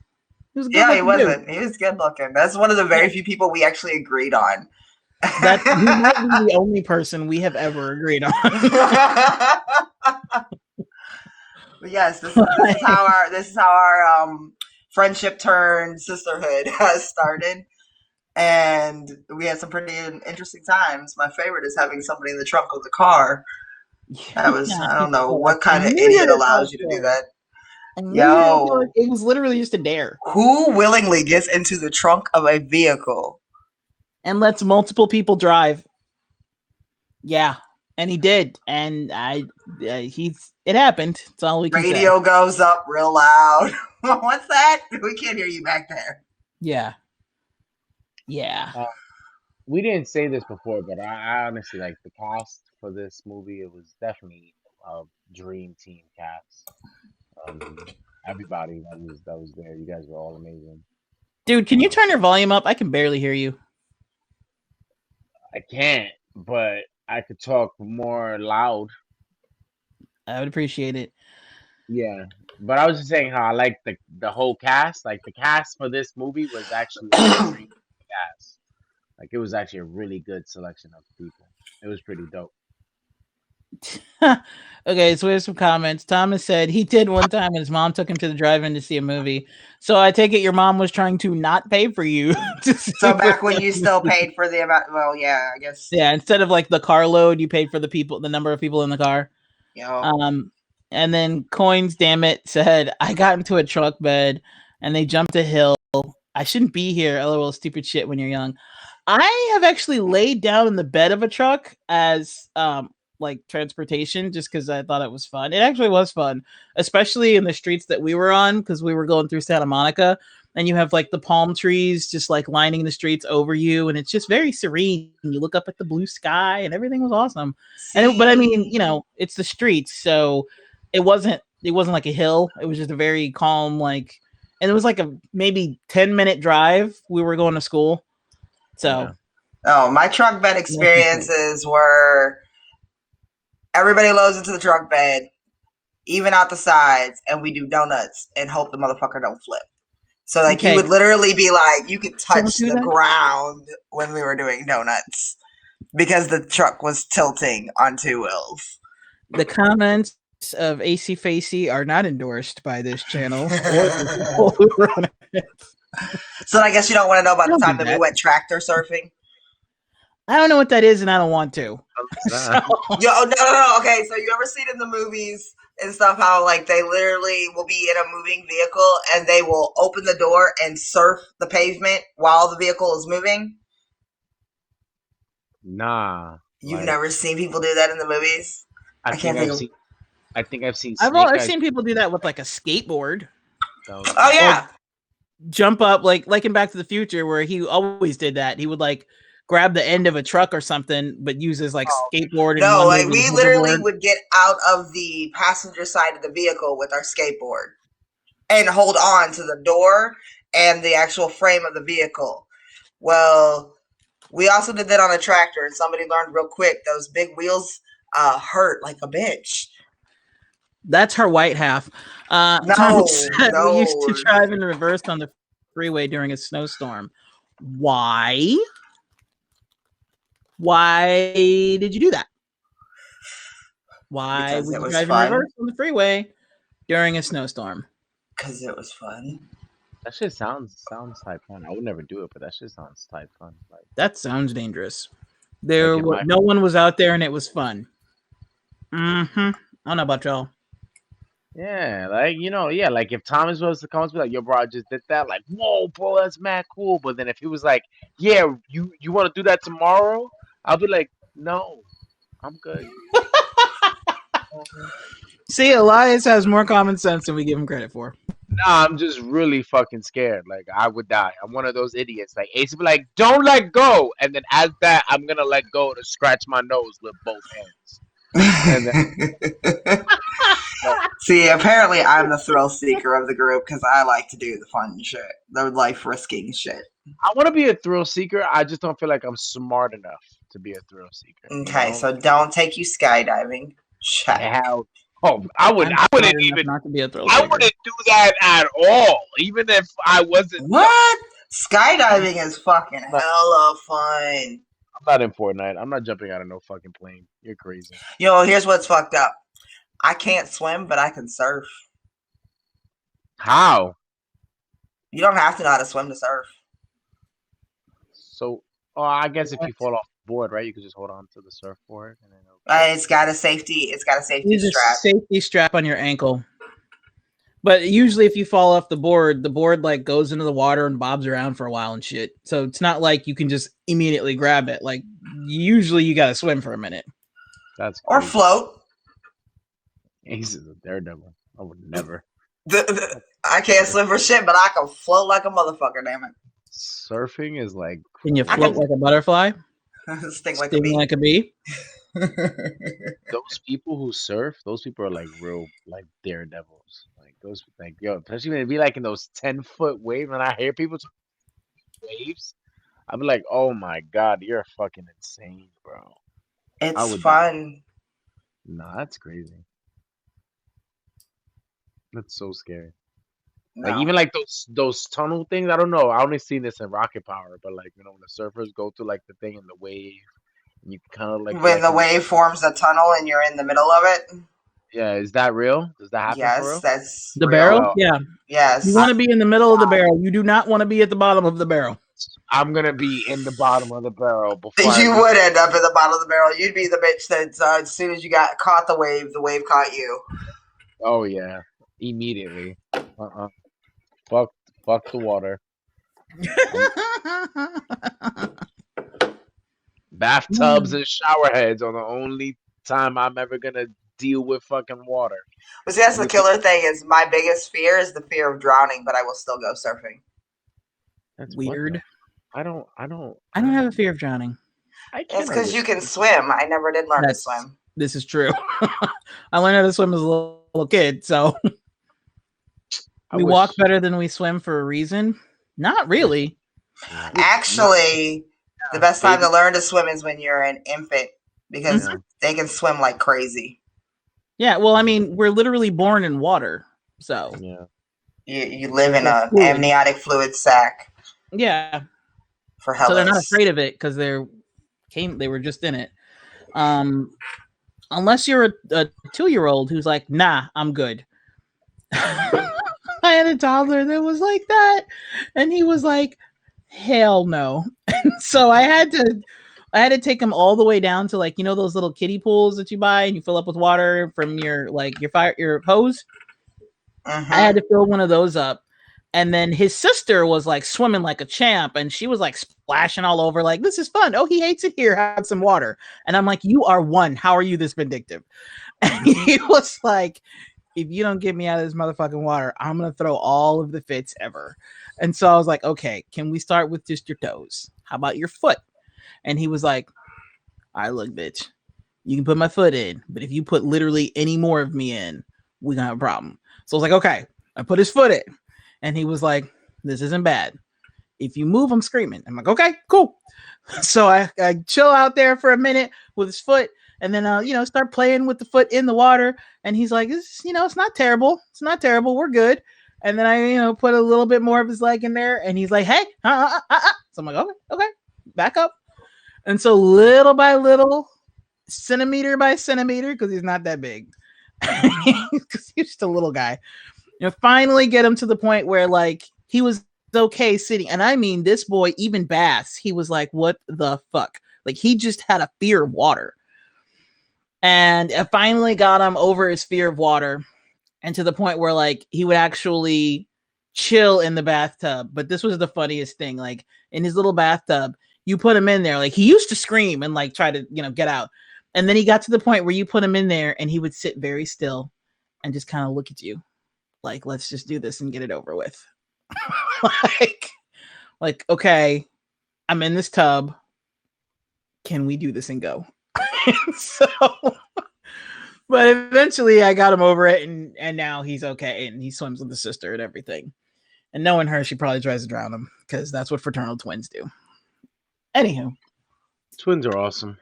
He wasn't. He was good looking. That's one of the very few people we actually agreed on. That he might be the only person we have ever agreed on. But yes, this is how our friendship turned sisterhood has started, and we had some pretty interesting times. My favorite is having somebody in the trunk of the car. That was I don't know what kind of idiot allows you to do that. Yo, it was literally just a dare. Who willingly gets into the trunk of a vehicle and lets multiple people drive? Yeah, and he did, and it happened. That's all we can say. Radio goes up real loud. What's that? We can't hear you back there. Yeah. We didn't say this before, but I honestly like the cast for this movie. It was definitely a dream team cast. Everybody that was there, you guys were all amazing. Dude, can you turn your volume up? I can barely hear you. I can't, but I could talk more loud. I would appreciate it. Yeah, but I was just saying how I like the whole cast. Like the cast for this movie was actually a great cast. Like it was actually a really good selection of people. It was pretty dope. Okay, so here's some comments. Thomas said he did one time and his mom took him to the drive-in to see a movie. So I take it your mom was trying to not pay for you. So back when you still paid for the amount, well, yeah, I guess. Yeah, instead of like the car load, you paid for the number of people in the car. Yo. And then Coins, damn it, said I got into a truck bed and they jumped a hill. I shouldn't be here. LOL, stupid shit when you're young. I have actually laid down in the bed of a truck as like transportation just because I thought it was fun. It actually was fun, especially in the streets that we were on because we were going through Santa Monica and you have like the palm trees just like lining the streets over you and it's just very serene. You look up at the blue sky and everything was awesome. But I mean, you know, it's the streets, so it wasn't like a hill. It was just a very calm like, and it was like a maybe 10-minute drive. We were going to school, so. Oh, my truck bed experiences were everybody loads into the truck bed, even out the sides, and we do donuts and hope the motherfucker don't flip. So like you would literally be like, you could touch the ground when we were doing donuts because the truck was tilting on two wheels. The comments of AC Facey are not endorsed by this channel. So I guess you don't want to know about the time that we went tractor surfing. I don't know what that is, and I don't want to. So. No. Okay, so you ever seen in the movies and stuff. How like they literally will be in a moving vehicle and they will open the door and surf the pavement while the vehicle is moving. Nah. You've Like, never seen people do that in the movies? I can't think of. think I've seen I've Snake Eyes. seen people do that with like a skateboard. Oh yeah, Jump up like in Back to the Future, where he always did that. He would like grab the end of a truck or something, but use his like skateboard. And no, one like leg we with a literally hoverboard. would get out of the passenger side of the vehicle with our skateboard and hold on to the door and the actual frame of the vehicle. Well, we also did that on a tractor, and somebody learned real quick those big wheels hurt like a bitch. That's her white half. No, Tom said no. we used to drive in reverse on the freeway during a snowstorm. Why? Why did you do that? Why Because would it you was drive in fun. reverse on the freeway during a snowstorm? Because it was fun. That shit sounds type fun. I would never do it, but that shit sounds type fun. Like, That sounds dangerous. Like No one was out there and it was fun. Mm-hmm. I don't know about y'all. yeah, like yeah, like if Thomas was to come and be like, "Yo, bro, I just did that," like, "Whoa, bro, that's mad cool." But then if he was like, "Yeah, you want to do that tomorrow?" I'll be like, "No, I'm good." See, Elias has more common sense than we give him credit for. Nah, I'm just really fucking scared. Like I would die. I'm one of those idiots. Like Ace would be like, "Don't let go," and then as that, I'm gonna let go to scratch my nose with both hands. And then, See, apparently I'm the thrill seeker of the group because I like to do the fun shit, the life risking shit. I want to be a thrill seeker. I just don't feel like I'm smart enough to be a thrill seeker. Okay, so don't take you skydiving. Check. Hell, oh, I wouldn't even. Not to be a thrill I seeker. wouldn't do that at all, even if I wasn't. What? Skydiving is fucking hella fun. I'm not in Fortnite. I'm not jumping out of no fucking plane. You're crazy. Here's what's fucked up. I can't swim, but I can surf. How? You don't have to know how to swim to surf. So, I guess if you fall off the board, right, you could just hold on to the surfboard, and then It's got a safety. It's got a safety Use strap. a safety strap on your ankle. But usually, if you fall off the board like goes into the water and bobs around for a while and shit. So it's not like you can just immediately grab it. Like usually, you got to swim for a minute. That's or crazy. float. He's a daredevil. I would never. I can't swim for shit, but I can float like a motherfucker. Damn it! Surfing is like. Can you float like a butterfly? Sting like a bee. Those people who surf, those people are like real, like daredevils. Like those, like especially when it be like in those 10-foot waves, and I hear people waves, I'd be like, "Oh my god, you're fucking insane, bro." It's fun. Nah, that's crazy. That's so scary. No. Like even like those tunnel things. I don't know. I only seen this in Rocket Power, but like when the surfers go to like the thing in the wave, and you kind of like when the wave forms a tunnel and you're in the middle of it. Yeah, is that real? Does that happen? Yes, for real? that's the real. barrel. Yeah. Yes. You want to be in the middle of the barrel. You do not want to be at the bottom of the barrel. I'm gonna be in the bottom of the barrel before. You would end up in the bottom of the barrel. You'd be the bitch that as soon as you got caught the wave caught you. Oh yeah, immediately. Fuck the water. Bathtubs and shower heads are the only time I'm ever gonna deal with fucking water. But see, that's the killer thing. Is my biggest fear is the fear of drowning, but I will still go surfing. That's weird. I don't have a fear of drowning. It's because you can swim. I never did learn to swim. This is true. I learned how to swim as a little kid, so we walk better than we swim for a reason. Not really. Actually, the best time to learn to swim is when you're an infant because they can swim like crazy. Yeah, well, I mean, we're literally born in water, so you live in an amniotic fluid sac. Yeah, for hell. So they're not afraid of it because they were just in it. Unless you're a 2-year-old who's like, nah, I'm good. I had a toddler that was like that, and he was like, hell no. And so I had to I had to take him all the way down to like, you know, those little kiddie pools that you buy and you fill up with water from your your hose. I had to fill one of those up. And then his sister was like swimming like a champ and she was like splashing all over, like, this is fun. Oh, he hates it here. Have some water. And I'm like, you are one. How are you this vindictive? And he was like, if you don't get me out of this motherfucking water, I'm going to throw all of the fits ever. And so I was like, okay, can we start with just your toes? How about your foot? And he was like, all right, look, bitch, you can put my foot in, but if you put literally any more of me in, we're going to have a problem. So I was like, okay. I put his foot in. And he was like, this isn't bad. If you move, I'm screaming. I'm like, okay, cool. So I chill out there for a minute with his foot and then, start playing with the foot in the water. And he's like, it's not terrible. It's not terrible. We're good. And then I, put a little bit more of his leg in there and he's like, hey, So I'm like, okay, back up. And so little by little, centimeter by centimeter, because he's not that big, because he's just a little guy. Finally get him to the point where like he was okay sitting. And I mean, this boy, even Bass, he was like, what the fuck? Like he just had a fear of water. And I finally got him over his fear of water and to the point where like he would actually chill in the bathtub. But this was the funniest thing. Like in his little bathtub, you put him in there. Like he used to scream and like try to, get out. And then he got to the point where you put him in there and he would sit very still and just kind of look at you. Like, let's just do this and get it over with. like, okay, I'm in this tub. Can we do this and go? So, but eventually I got him over it and now he's okay. And he swims with his sister and everything. And knowing her, she probably tries to drown him because that's what fraternal twins do. Anywho. Twins are awesome.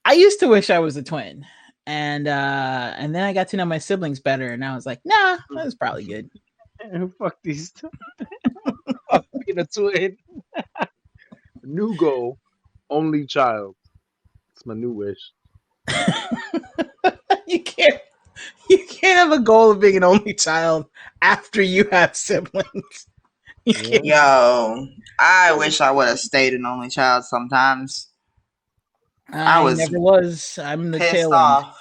I used to wish I was a twin. And then I got to know my siblings better, and I was like, nah, that was probably good. Fuck these two. Fuck being a twin. New goal, only child. It's my new wish. You can't have a goal of being an only child after you have siblings. Yo, I wish I would have stayed an only child sometimes. I never was. I'm the pissed tail off. end.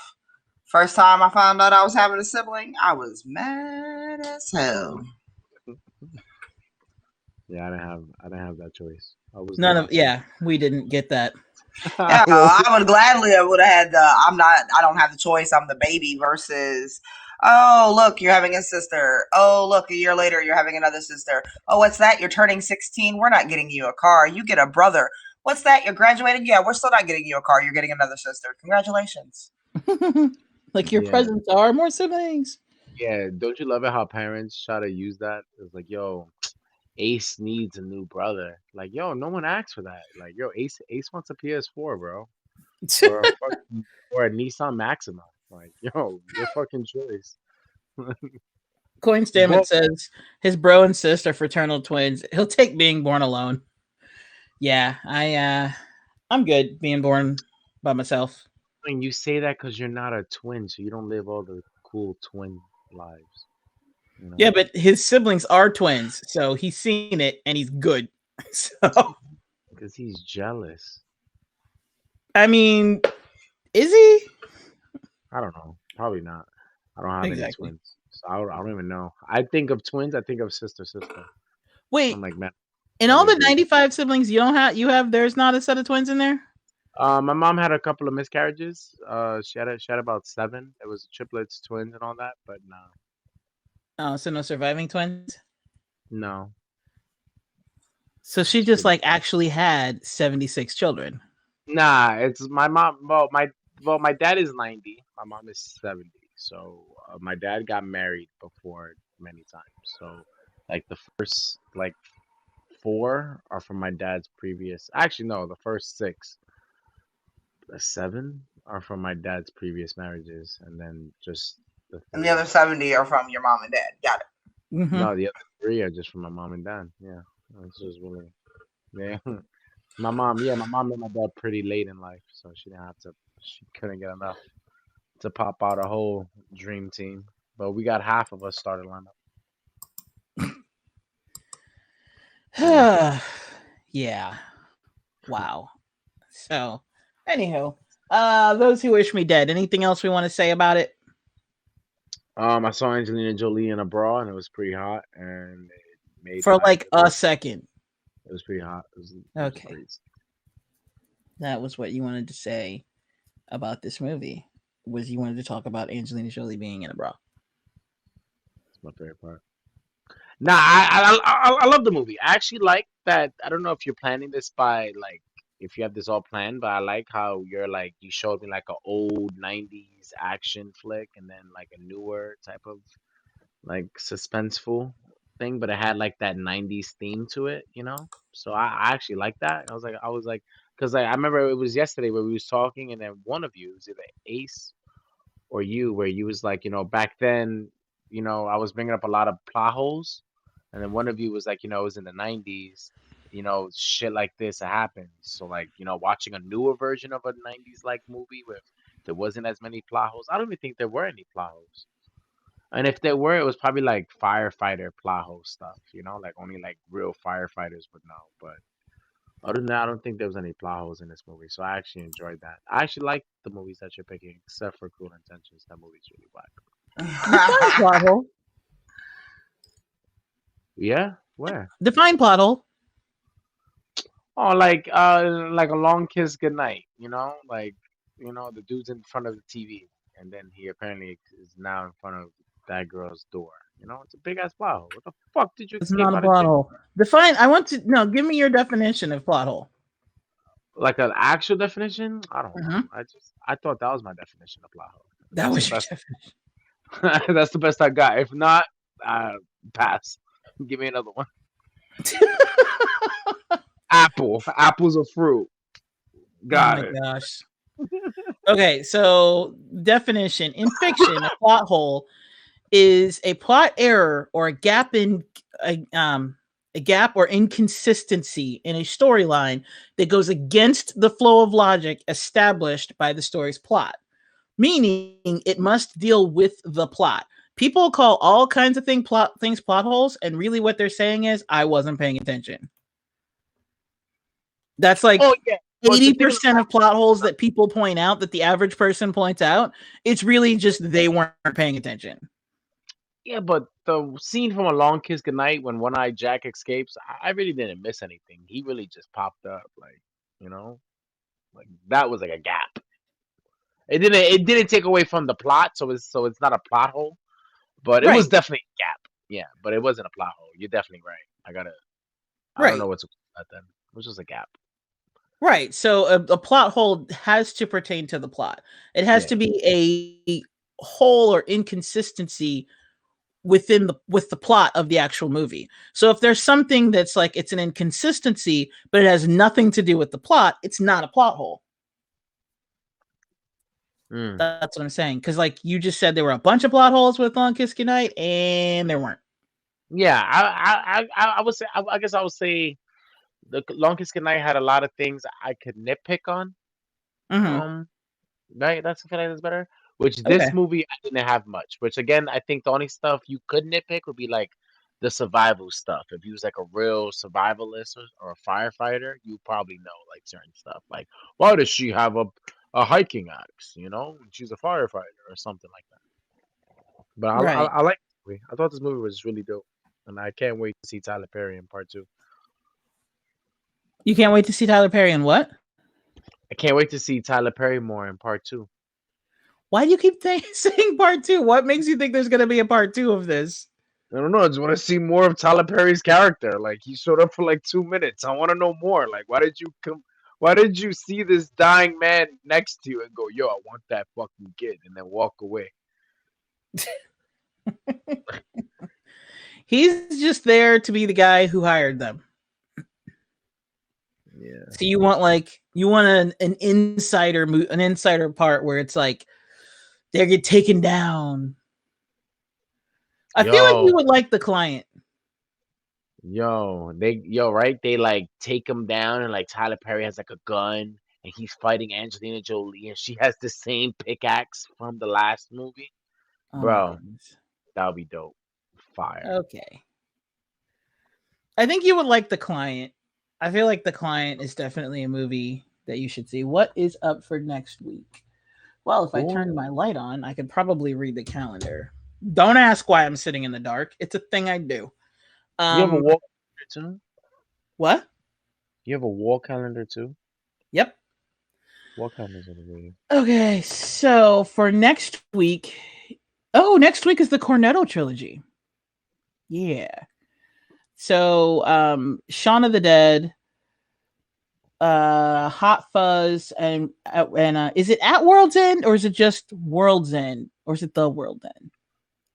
First time I found out I was having a sibling, I was mad as hell. Yeah, I didn't have that choice. We didn't get that. Yeah, I would gladly have had I don't have the choice, I'm the baby versus, oh, look, you're having a sister. Oh, look, a year later, you're having another sister. Oh, what's that? You're turning 16. We're not getting you a car. You get a brother. What's that? You're graduating? Yeah, we're still not getting you a car. You're getting another sister. Congratulations. Like your presents are more siblings. Yeah, don't you love it how parents try to use that? It's like, yo, Ace needs a new brother. Like, yo, no one asked for that. Like, yo, Ace wants a PS4, bro, or a Nissan Maxima. Like, yo, your fucking choice. Coin Stammet says his bro and sis are fraternal twins. He'll take being born alone. Yeah, I'm good being born by myself. And you say that because you're not a twin, so you don't live all the cool twin lives. You know? Yeah, but his siblings are twins, so he's seen it and he's good. So because he's jealous. I mean, is he? I don't know. Probably not. I don't have any twins, so I don't even know. I think of twins. I think of sister. Wait, I'm like, man. In all the 95 siblings, you have. There's not a set of twins in there. My mom had a couple of miscarriages. She had about 7. It was triplets, twins, and all that, but no. Oh, so no surviving twins? No. So she just like actually had 76 children. Nah, it's my mom. My dad is 90. My mom is 70. So my dad got married before many times. So like the first 4 are from my dad's previous. Actually, no, the first 6. 7 are from my dad's previous marriages, and then just and the other 70 are from your mom and dad. Got it. Mm-hmm. No, the other 3 are just from my mom and dad. Yeah, it's just really, yeah. My mom met my dad pretty late in life, so she couldn't get enough to pop out a whole dream team. But we got half of us started lineup. Yeah. Wow. So, anywho, those who wish me dead. Anything else we want to say about it? I saw Angelina Jolie in a bra, and it was pretty hot, and it made For my. like a second. It was pretty hot. It was Okay. crazy. That was what you wanted to say about this movie. Was you wanted to talk about Angelina Jolie being in a bra? It's my favorite part. Nah, I love the movie. I actually like that. I don't know if you're planning this by like if you have this all planned, but I like how you're like you showed me like an old '90s action flick and then like a newer type of like suspenseful thing, but it had like that '90s theme to it, you know. So I actually like that. I was like, because I remember it was yesterday where we was talking, and then one of you was either Ace or you, where you was like, back then, I was bringing up a lot of plot holes, and then one of you was like, it was in the '90s, shit like this happened. So like, watching a newer version of a '90s like movie with there wasn't as many plot holes. I don't even think there were any plot holes. And if there were, it was probably like firefighter plot hole stuff, like only like real firefighters would know. But other than that, I don't think there was any plot holes in this movie. So I actually enjoyed that. I actually like the movies that you're picking, except for Cruel Intentions. That movie's really whack. Define plot hole. Yeah? Where? Define plot hole. Oh, like a long kiss goodnight, Like, the dude's in front of the TV and then he apparently is now in front of that girl's door. It's a big ass plot hole. What the fuck did you It's escape not a out of plot jail? hole. Define. I want to no. Give me your definition of plot hole. Like an actual definition? I don't know. Mhm. I thought that was my definition of plot hole. That That's was the your best. definition. That's the best I got. If not, pass. Give me another one. Apple. Apple's a fruit. Oh Got my it. gosh. Okay, so definition in fiction, a plot hole is a plot error or a gap in a gap or inconsistency in a storyline that goes against the flow of logic established by the story's plot, meaning it must deal with the plot. People call all kinds of things plot holes, and really what they're saying is I wasn't paying attention. That's like Oh yeah. But the thing 80% of plot holes that people point out, that the average person points out, it's really just they weren't paying attention. Yeah, but the scene from A Long Kiss Goodnight when One-Eyed Jack escapes, I really didn't miss anything. He really just popped up, like, like that was like a gap. It didn't take away from the plot, so it's not a plot hole, but it was Right. definitely a gap. Yeah, but it wasn't a plot hole. You're definitely right. I don't Right. know what to call that then. It was just a gap. Right. So a plot hole has to pertain to the plot. It has Yeah. to be a hole or inconsistency with the plot of the actual movie. So if there's something that's like it's an inconsistency, but it has nothing to do with the plot, it's not a plot hole. That's what I'm saying. Because like you just said, there were a bunch of plot holes with Long Kiss Goodnight, and there weren't. Yeah, I would say I guess I would say the Long Kiss Goodnight had a lot of things I could nitpick on. Mm-hmm. Right, that's okay, that's better. Which Okay. this movie I didn't have much. Which again, I think the only stuff you could nitpick would be like the survival stuff. If you was like a real survivalist or a firefighter, you probably know like certain stuff. Like, why does she have a hiking axe? She's a firefighter or something like that. But Right. I like this movie. I thought this movie was really dope, and I can't wait to see Tyler Perry in part 2. You can't wait to see Tyler Perry in what? I can't wait to see Tyler Perry more in part 2. Why do you keep saying part 2? What makes you think there's going to be a part 2 of this? I don't know. I just want to see more of Tyler Perry's character. Like he showed up for like 2 minutes. I want to know more. Like why did you come? Why did you see this dying man next to you and go, "Yo, I want that fucking kid," and then walk away? He's just there to be the guy who hired them. Yeah. So you want an insider part where it's like they get taken down. I feel like you would like the client. Right? They like take him down, and like Tyler Perry has like a gun, and he's fighting Angelina Jolie, and she has the same pickaxe from the last movie. Oh Bro, that would be dope. Fire. Okay. I think you would like the client. I feel like The Client is definitely a movie that you should see. What is up for next week? Well, if I turned my light on, I could probably read the calendar. Don't ask why I'm sitting in the dark. It's a thing I do. You have a wall calendar too? What? You have a wall calendar too? Yep. Wall calendars are the way. Okay, so for next week, next week is the Cornetto trilogy. Yeah. So, Shaun of the Dead, Hot Fuzz, and is it at World's End or is it just World's End or is it the World End?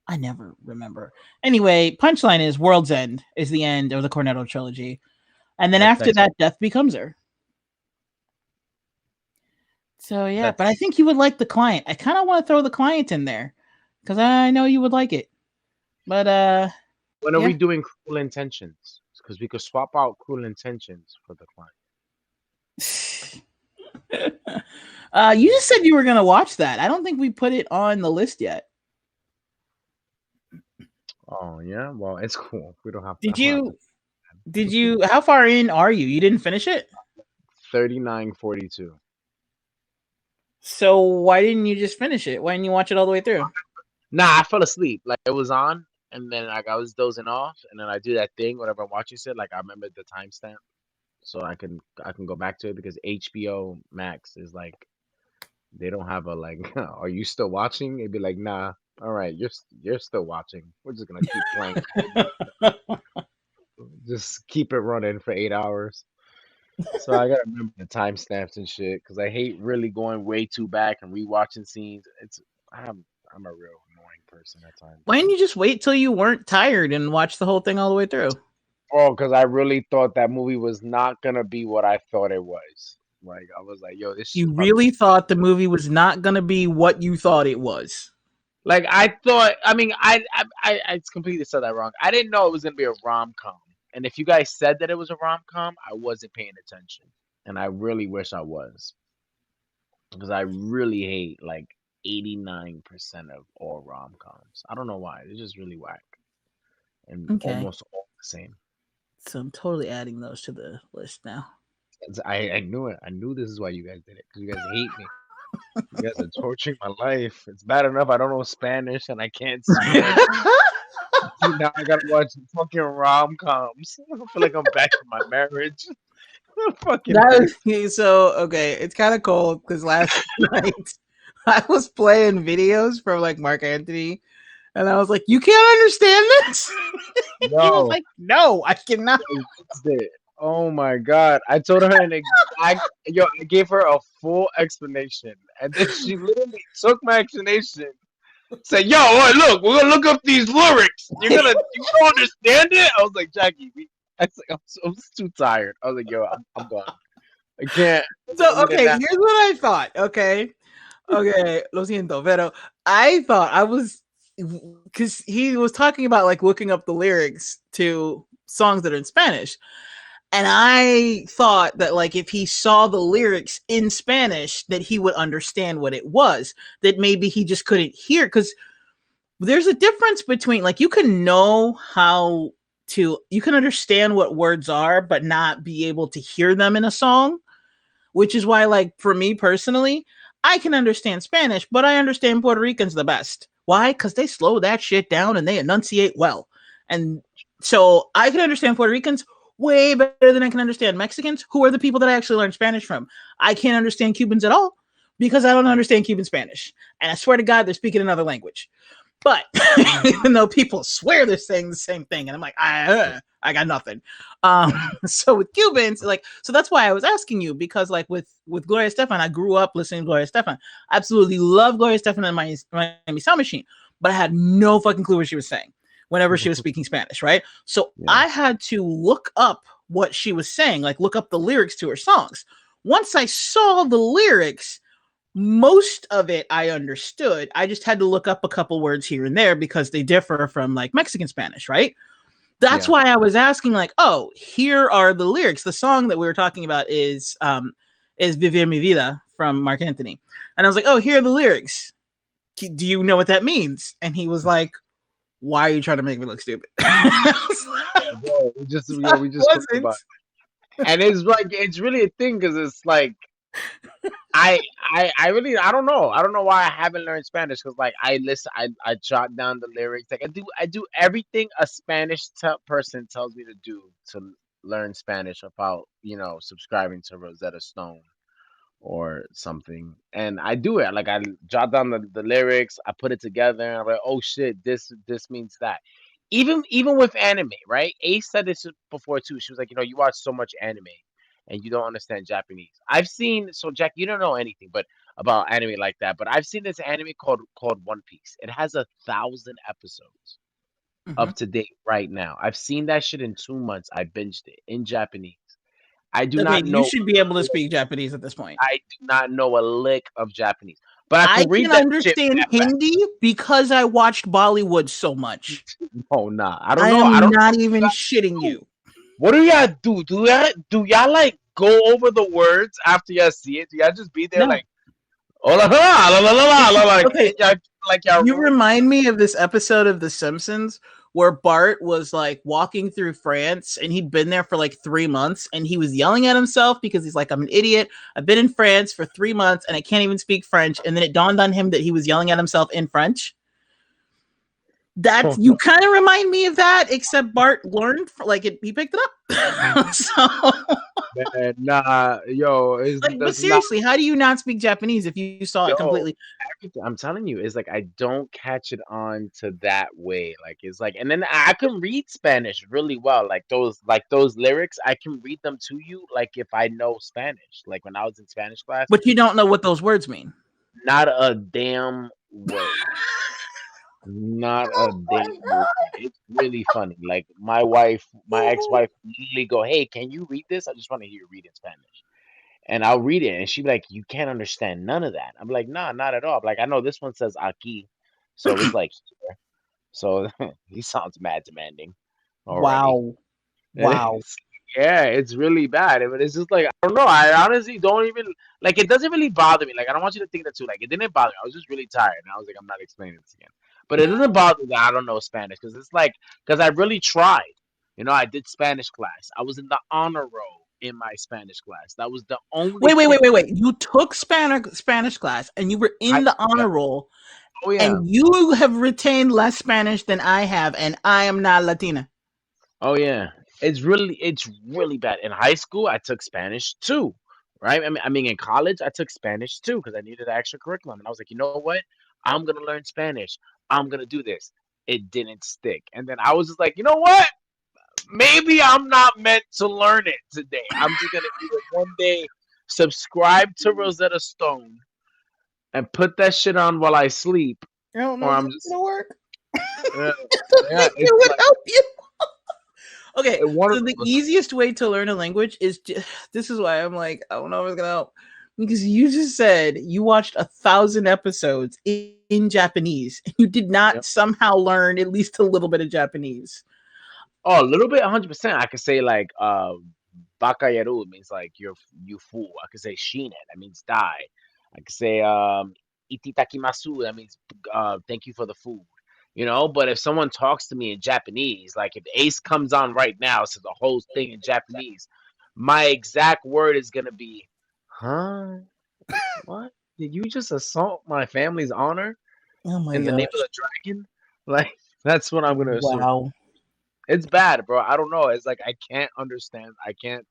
I never remember. Anyway, punchline is World's End is the end of the Cornetto trilogy, and then after that, Death Becomes Her. So yeah, but I think you would like The Client. I kind of want to throw The Client in there because I know you would like it. But when are we doing Cruel Intentions? Because we could swap out Cruel Intentions for The Client. You just said you were gonna watch that. I don't think we put it on the list yet. Oh yeah, well it's cool. We don't have. Did you? How far in are you? You didn't finish it. 39:42. So why didn't you just finish it? Why didn't you watch it all the way through? Nah, I fell asleep. Like it was on, and then like I was dozing off, and then I do that thing whenever I'm watching it. Like I remember the timestamp, so I can go back to it because HBO Max is like they don't have a like. Are you still watching? It'd be like, nah. All right, you're still watching. We're just gonna keep playing. Just keep it running for 8 hours. So I gotta remember the timestamps and shit because I hate really going way too back and rewatching scenes. I'm a real annoying person at times. Why didn't you just wait till you weren't tired and watch the whole thing all the way through? Oh, because I really thought that movie was not gonna be what I thought it was. Like I was like, yo, this. You really thought the movie was not gonna be what you thought it was. Like I thought. I mean, I completely said that wrong. I didn't know it was gonna be a rom-com. And if you guys said that it was a rom-com, I wasn't paying attention. And I really wish I was. Because I really hate like 89% of all rom-coms. I don't know why. They're just really whack. And almost all the same. So I'm totally adding those to the list now. I knew it. I knew this is why you guys did it. Because you guys hate me. You guys are torturing my life. It's bad enough I don't know Spanish and I can't speak. Now I gotta watch fucking rom-coms. I feel like I'm back in my marriage. It's kind of cool because last night I was playing videos from like Mark Anthony, and I was like, "You can't understand this." No. He was like, "No, I cannot." Oh my god! I told her I gave her a full explanation, and then she literally took my explanation. Said, "Yo, look, we're gonna look up these lyrics. You don't understand it?" I was like, "Jackie, I was too tired." I was like, "Yo, I'm done. I can't." So okay, here's what I thought. Okay, lo siento, pero I thought I was because he was talking about like looking up the lyrics to songs that are in Spanish. And I thought that like if he saw the lyrics in Spanish that he would understand what it was, that maybe he just couldn't hear, because there's a difference between like you can understand what words are but not be able to hear them in a song, which is why like for me personally, I can understand Spanish, but I understand Puerto Ricans the best. Why? Because they slow that shit down and they enunciate well. And so I can understand Puerto Ricans way better than I can understand Mexicans, who are the people that I actually learned Spanish from. I can't understand Cubans at all because I don't understand Cuban Spanish. And I swear to God, they're speaking another language. But even though people swear they're saying the same thing, and I'm like, I got nothing. So with Cubans, like, so that's why I was asking you, because like with Gloria Estefan, I grew up listening to Gloria Estefan. I absolutely love Gloria Estefan and Miami Sound Machine, but I had no fucking clue what she was saying whenever she was speaking Spanish, right? So I had to look up what she was saying, like look up the lyrics to her songs. Once I saw the lyrics, most of it I understood. I just had to look up a couple words here and there because they differ from like Mexican Spanish, right? That's why I was asking, like, oh, here are the lyrics. The song that we were talking about is Vivir Mi Vida from Mark Anthony. And I was like, oh, here are the lyrics. Do you know what that means? And he was like, why are you trying to make me look stupid? we just talked about it. And it's really a thing because it's like I I don't know. I don't know why I haven't learned Spanish because like I listen, I jot down the lyrics. Like I do everything a Spanish person tells me to do to learn Spanish without subscribing to Rosetta Stone or something. And I do it. Like I jot down the lyrics, I put it together, and I'm like, oh shit, this means that. Even with anime, right? Ace said this before too. She was like, you watch so much anime and you don't understand Japanese. I've seen so Jack, you don't know anything but about anime like that, but I've seen this anime called One Piece. It has 1,000 episodes Mhm. up to date right now. I've seen that shit in 2 months. I binged it in Japanese. I do Okay, not you know. should be able to speak Japanese at this point. I do not know a lick of Japanese, but I I can read can that shit understand that fast. Hindi because I watched Bollywood so much. Oh nah, I don't I know. I am don't know not what you even guys shitting do. you. What do y'all do? Do y'all like go over the words after y'all see it? Do y'all just be there No. like, oh la la la la la la like Okay, y'all you rude? remind me of this episode of The Simpsons where Bart was like walking through France and he'd been there for like 3 months and he was yelling at himself because he's like, I'm an idiot. I've been in France for 3 months and I can't even speak French. And then it dawned on him that he was yelling at himself in French. That's Oh, you kind of remind me of that, except Bart learned he picked it up. So man, nah, yo, but that's not seriously, how do you not speak Japanese if you saw it yo. completely? I'm telling you, it's like I don't catch it on to that way. Like it's like, and then I can read Spanish really well. Like those lyrics, I can read them to you. Like if I know Spanish, like when I was in Spanish class, But you don't know what those words mean. not a damn word. Not a Oh my damn word. It's really funny. Like my god. ex-wife literally go, "Hey, can you read this? I just want to hear you read in Spanish." And I'll read it, and she'd be like, "You can't understand none of that." I'm like, "Nah, not at all." Like I know this one says aquí, so it's like here. So he sounds mad demanding already. Wow. And Wow. yeah, it's really bad. But it's just like I don't know. I honestly don't even like. It doesn't really bother me. Like I don't want you to think that too. Like it didn't bother me. I was just really tired, and I was like, I'm not explaining this again. But it doesn't bother me that I don't know Spanish because it's like because I really tried. I did Spanish class. I was in the honor roll in my Spanish class. That was the only thing. Wait. You took Spanish class and you were I in the yeah. honor roll Oh yeah. and you have retained less Spanish than I have, and I am not Latina. Oh yeah. It's really bad. In high school, I took Spanish too, right? I mean, in college, I took Spanish too because I needed an extra curriculum, and I was like, you know what? I'm gonna learn Spanish. I'm gonna do this. It didn't stick, and then I was just like, you know what? Maybe I'm not meant to learn it today. I'm just gonna either one day subscribe to Rosetta Stone and put that shit on while I sleep, I don't know or if I'm that's just gonna work. yeah, I don't yeah. think it It's would like help you. Okay, one of so the those. easiest way to learn a language is this is why I'm like, I don't know if it's gonna help. Because you just said you watched 1,000 episodes in Japanese. And you did not somehow learn at least a little bit of Japanese. Oh, a little bit, 100%. I could say like bakayaru means like you fool. I could say shine, that means die. I could say ititakimasu, that means thank you for the food. But if someone talks to me in Japanese, like if Ace comes on right now, says the whole thing in Japanese, my exact word is gonna be, huh? What? Did you just assault my family's honor Oh my in the name of gosh. the dragon? Like that's what I'm gonna assume. Wow. It's bad, bro. I don't know. It's like I can't understand. I can't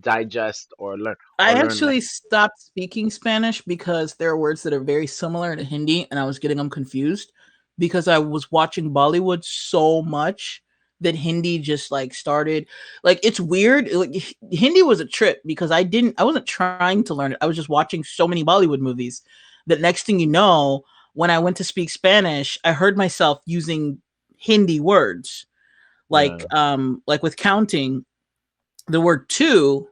digest I or learn actually stopped speaking Spanish because there are words that are very similar to Hindi and I was getting them confused because I was watching Bollywood so much that Hindi just like started like it's weird. Like Hindi was a trip because I wasn't trying to learn it. I was just watching so many Bollywood movies that next thing you know, when I went to speak Spanish, I heard myself using Hindi words. Like with counting, the word two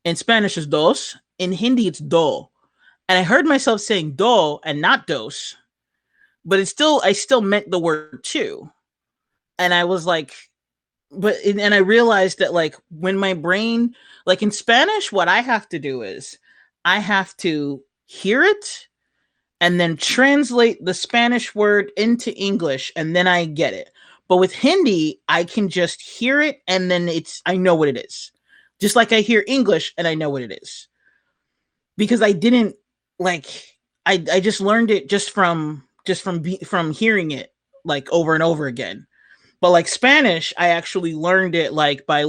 in Spanish is dos. In Hindi, it's do. And I heard myself saying do and not dos, but I still meant the word two. And I was like, and I realized that like when my brain, like in Spanish, what I have to do is I have to hear it and then translate the Spanish word into English and then I get it. But with Hindi, I can just hear it and then I know what it is. just like I hear English and I know what it is, because I didn't like I just learned it from hearing it like over and over again. But like Spanish, I actually learned it like by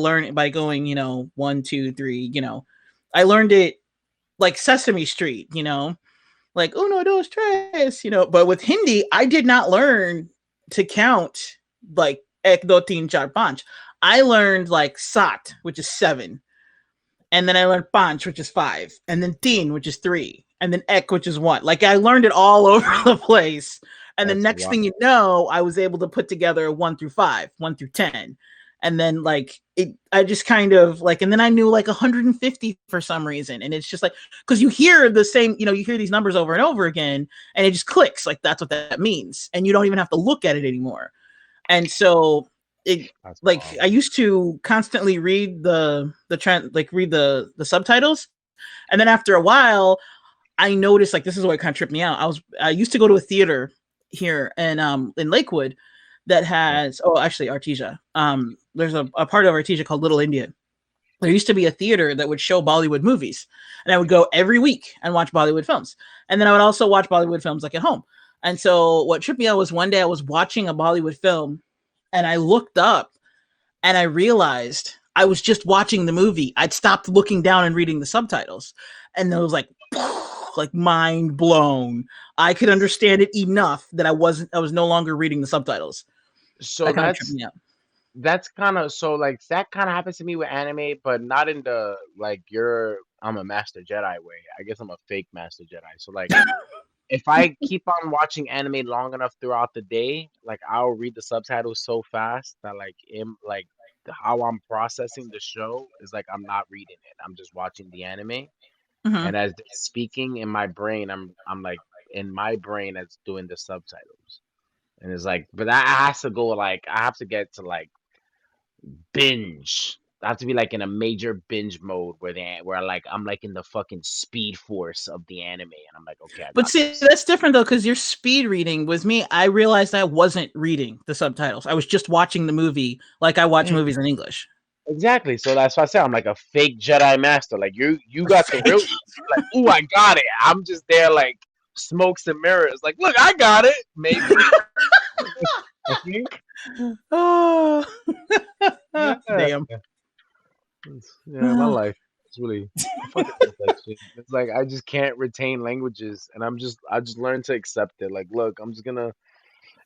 going, you know, 1, 2, 3, you know. I learned it like Sesame Street, you know, like uno, dos, tres, you know. But with Hindi, I did not learn to count like ek, do, teen, char, panch. I learned like sat, which is 7, and then I learned panch, which is 5, and then teen, which is 3, and then ek, which is 1. Like I learned it all over the place. And the next thing you know, I was able to put together 1 through 5, 1 through 10. And then like I just kind of like, and then I knew like 150 for some reason. And it's just like, because you hear the same, you know, you hear these numbers over and over again, and it just clicks. Like that's what that means. And you don't even have to look at it anymore. And so that's like wild. I used to constantly read the subtitles. And then after a while, I noticed like, this is what kind of tripped me out. I used to go to a theater here in Lakewood that has Artesia. There's a part of Artesia called Little India. There used to be a theater that would show Bollywood movies, and I would go every week and watch Bollywood films. And then I would also watch Bollywood films like at home. And so what tripped me out was one day I was watching a Bollywood film and I looked up and I realized I was just watching the movie. I'd stopped looking down and reading the subtitles, and it was like mind blown. I could understand it enough that I was no longer reading the subtitles. So that's kind of so like that kind of happens to me with anime, but not in the like I'm a master Jedi way. I guess I'm a fake master Jedi. So like if I keep on watching anime long enough throughout the day, like I'll read the subtitles so fast that like how I'm processing the show is like I'm not reading it. I'm just watching the anime. And as they're speaking in my brain, I'm like in my brain as doing the subtitles. And it's like, but I has to go like I have to get to like binge. I have to be like in a major binge mode where like I'm like in the fucking speed force of the anime, and I'm like, okay. But see, that's different though, because you're speed reading. With me, I realized I wasn't reading the subtitles. I was just watching the movie like I watch movies in English. Exactly. So that's why I say I'm like a fake Jedi master. Like you got the real. Like, ooh, I got it. I'm just there like smokes and mirrors. Like, look, I got it. Maybe. I think. Oh, damn. My life. It's really. It's like I just can't retain languages, and I just learned to accept it. Like, look, I'm just gonna.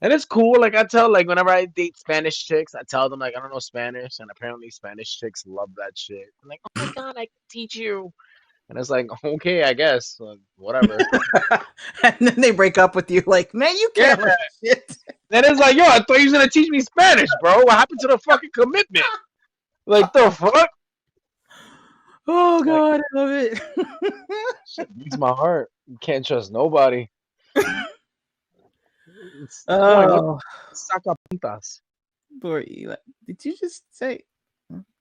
And it's cool. Like I tell, like whenever I date Spanish chicks, I tell them like I don't know Spanish, and apparently Spanish chicks love that shit. I'm like, oh my god, I can teach you. And it's like, okay, I guess, whatever. And then they break up with you, like, man, you can't. Yeah. Shit. Then it's like, yo, I thought you was gonna teach me Spanish, bro. What happened to the fucking commitment? Like the fuck? Oh god, I love it. Shit beats my heart. You can't trust nobody. Oh, sacapuntas. Did you just say?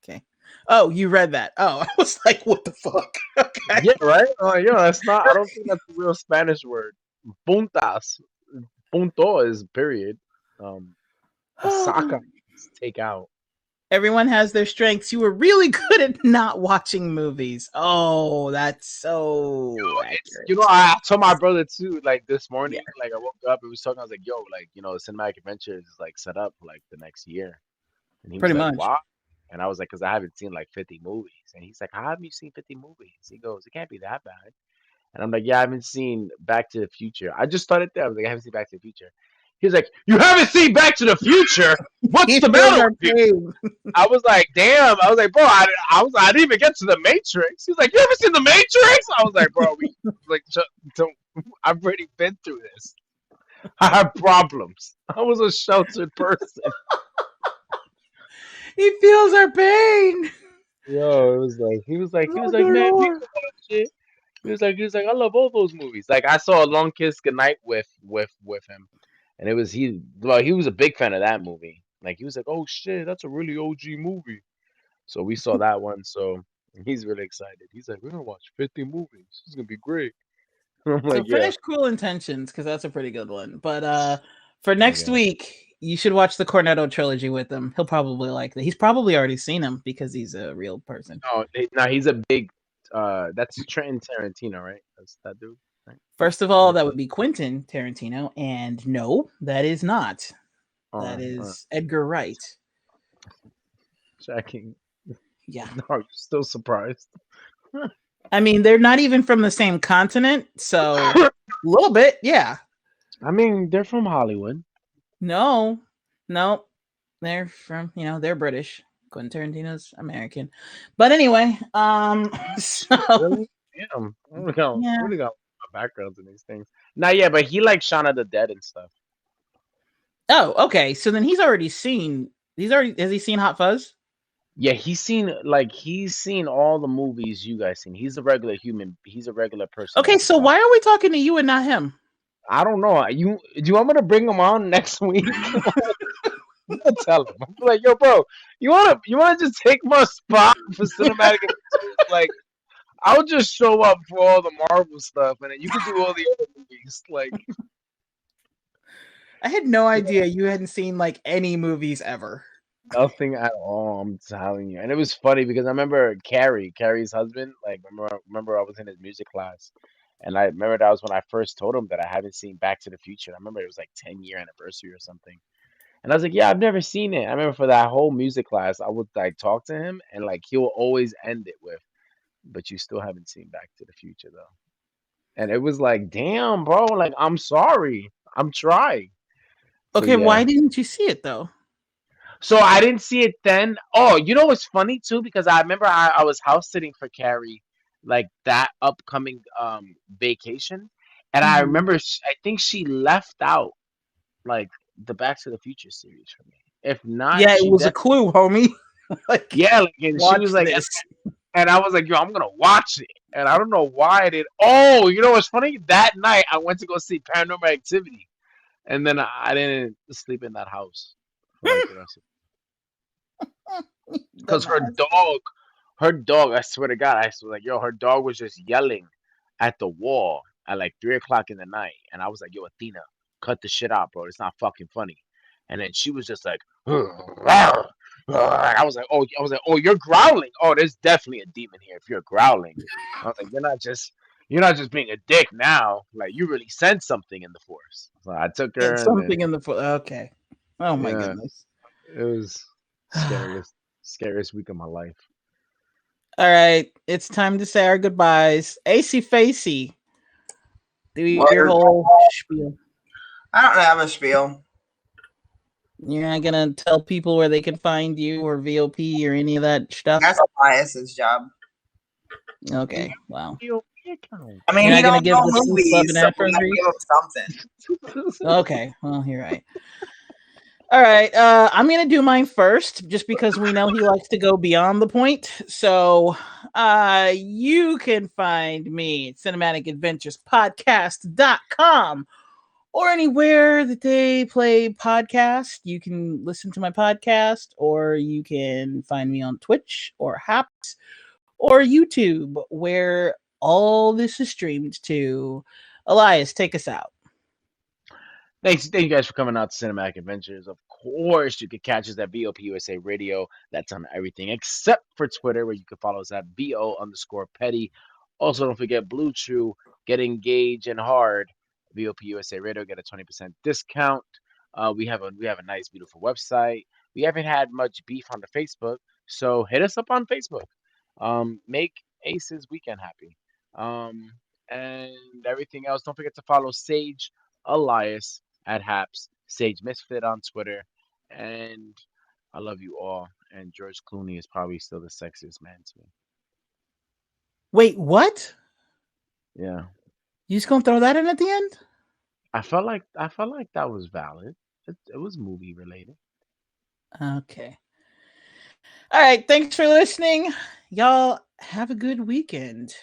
Okay. Oh, you read that. Oh, I was like, what the fuck? Okay. Yeah, right? Oh, yeah, that's not. I don't think that's a real Spanish word. Puntas. Punto is period. Saca is take out. Everyone has their strengths. You were really good at not watching movies. Oh, that's so accurate. I told my brother too, like this morning, like I woke up and was talking, I was like, yo, like, Cinematic Adventures is like set up for like the next year. And he was like, wow. And I was like, because I haven't seen like 50 movies. And he's like, how have you seen 50 movies? He goes, it can't be that bad. And I'm like, yeah, I haven't seen Back to the Future. I just started there. I was like, I haven't seen Back to the Future. He was like, you haven't seen Back to the Future? What's the matter with you? I was like, damn. I was like, bro, I didn't even get to the Matrix. He was like, you ever seen the Matrix? I was like, bro, I've already been through this. I have problems. I was a sheltered person. He feels our pain. Yo, he was like, man, shit. He was like, I love all those movies. Like I saw A Long Kiss Goodnight with him. And it was he was a big fan of that movie. Like he was like, "Oh shit, that's a really OG movie." So we saw that one. So he's really excited. He's like, "We're gonna watch 50 movies. It's gonna be great." I'm like, so finish Cruel Intentions because that's a pretty good one. But for next week, You should watch the Cornetto trilogy with him. He'll probably like that. He's probably already seen him because he's a real person. Oh, now he's a big. That's Trenton Tarantino, right? That's that dude. Right? First of all, that would be Quentin Tarantino, and no, that is not. That is Edgar Wright. Checking. Yeah. No, you're still surprised. I mean, they're not even from the same continent, so a little bit, yeah. I mean, they're from Hollywood. No, they're from, they're British. Quentin Tarantino's American. But anyway, so Really? Damn. We got backgrounds in these things. Not yet, but he likes Shaun of the Dead and stuff. Oh, okay. So then has he seen Hot Fuzz? Yeah, he's seen all the movies you guys seen. He's a regular human. He's a regular person. Okay, so why are we talking to you and not him? I don't know. Do you want me to bring him on next week? I'll tell him. I'm like, yo, bro, you wanna just take my spot for cinematic? Like, I'll just show up for all the Marvel stuff, and then you can do all the other movies. Like, I had no idea you hadn't seen like any movies ever. Nothing at all. I'm telling you. And it was funny because I remember Carrie's husband. Like, remember I was in his music class, and I remember that was when I first told him that I haven't seen Back to the Future. I remember it was like 10-year anniversary or something. And I was like, yeah, I've never seen it. I remember for that whole music class, I would like talk to him, and like he will always end it with, "But you still haven't seen Back to the Future, though." And it was like, damn, bro, like I'm sorry. I'm trying. Okay, why didn't you see it though? So I didn't see it then. Oh, you know what's funny too? Because I remember I was house sitting for Carrie, like that upcoming vacation, and I remember I think she left out like the Back to the Future series for me. If not, yeah, it was a clue, homie. Like, yeah, like, and she was like, this. and I was like, yo, I'm gonna watch it, and I don't know why I did. Oh, you know what's funny? That night I went to go see Paranormal Activity, and then I didn't sleep in that house for like the rest of. Because her dog, I swear to God, I was like, yo, her dog was just yelling at the wall at like 3 o'clock in the night. And I was like, yo, Athena, cut the shit out, bro. It's not fucking funny. And then she was just like, I was like, oh, you're growling. Oh, there's definitely a demon here if you're growling. I was like, you're not just being a dick now. Like, you really sensed something in the force. So I took her. In the force. Okay. Oh my goodness. It was scariest week of my life. All right, it's time to say our goodbyes. AC Facey, do your whole spiel. I don't have a spiel. You're not gonna tell people where they can find you or VOP or any of that stuff. That's Elias's job. Okay, wow. I mean, you're he not don't know movies, so give him something. Okay, well, you're right. All right, I'm gonna do mine first, just because we know he likes to go beyond the point. So, you can find me at cinematicadventurespodcast.com or anywhere that they play podcast. You can listen to my podcast, or you can find me on Twitch or Haps or YouTube, where all this is streamed to. Elias, take us out. Thank you guys for coming out to Cinematic Adventures. Of course, you can catch us at VOP USA Radio. That's on everything except for Twitter, where you can follow us at VO_Petty. Also, don't forget Blue Chew, get engaged and hard. VOP USA Radio, get a 20% discount. We have a nice, beautiful website. We haven't had much beef on the Facebook, so hit us up on Facebook. Make Ace's weekend happy. And everything else, don't forget to follow Sage Elias at Haps, Sage Misfit on Twitter, and I love you all. And George Clooney is probably still the sexiest man to me. Wait, what? Yeah. You just gonna throw that in at the end? I felt like that was valid. It was movie related. Okay. All right. Thanks for listening. Y'all have a good weekend.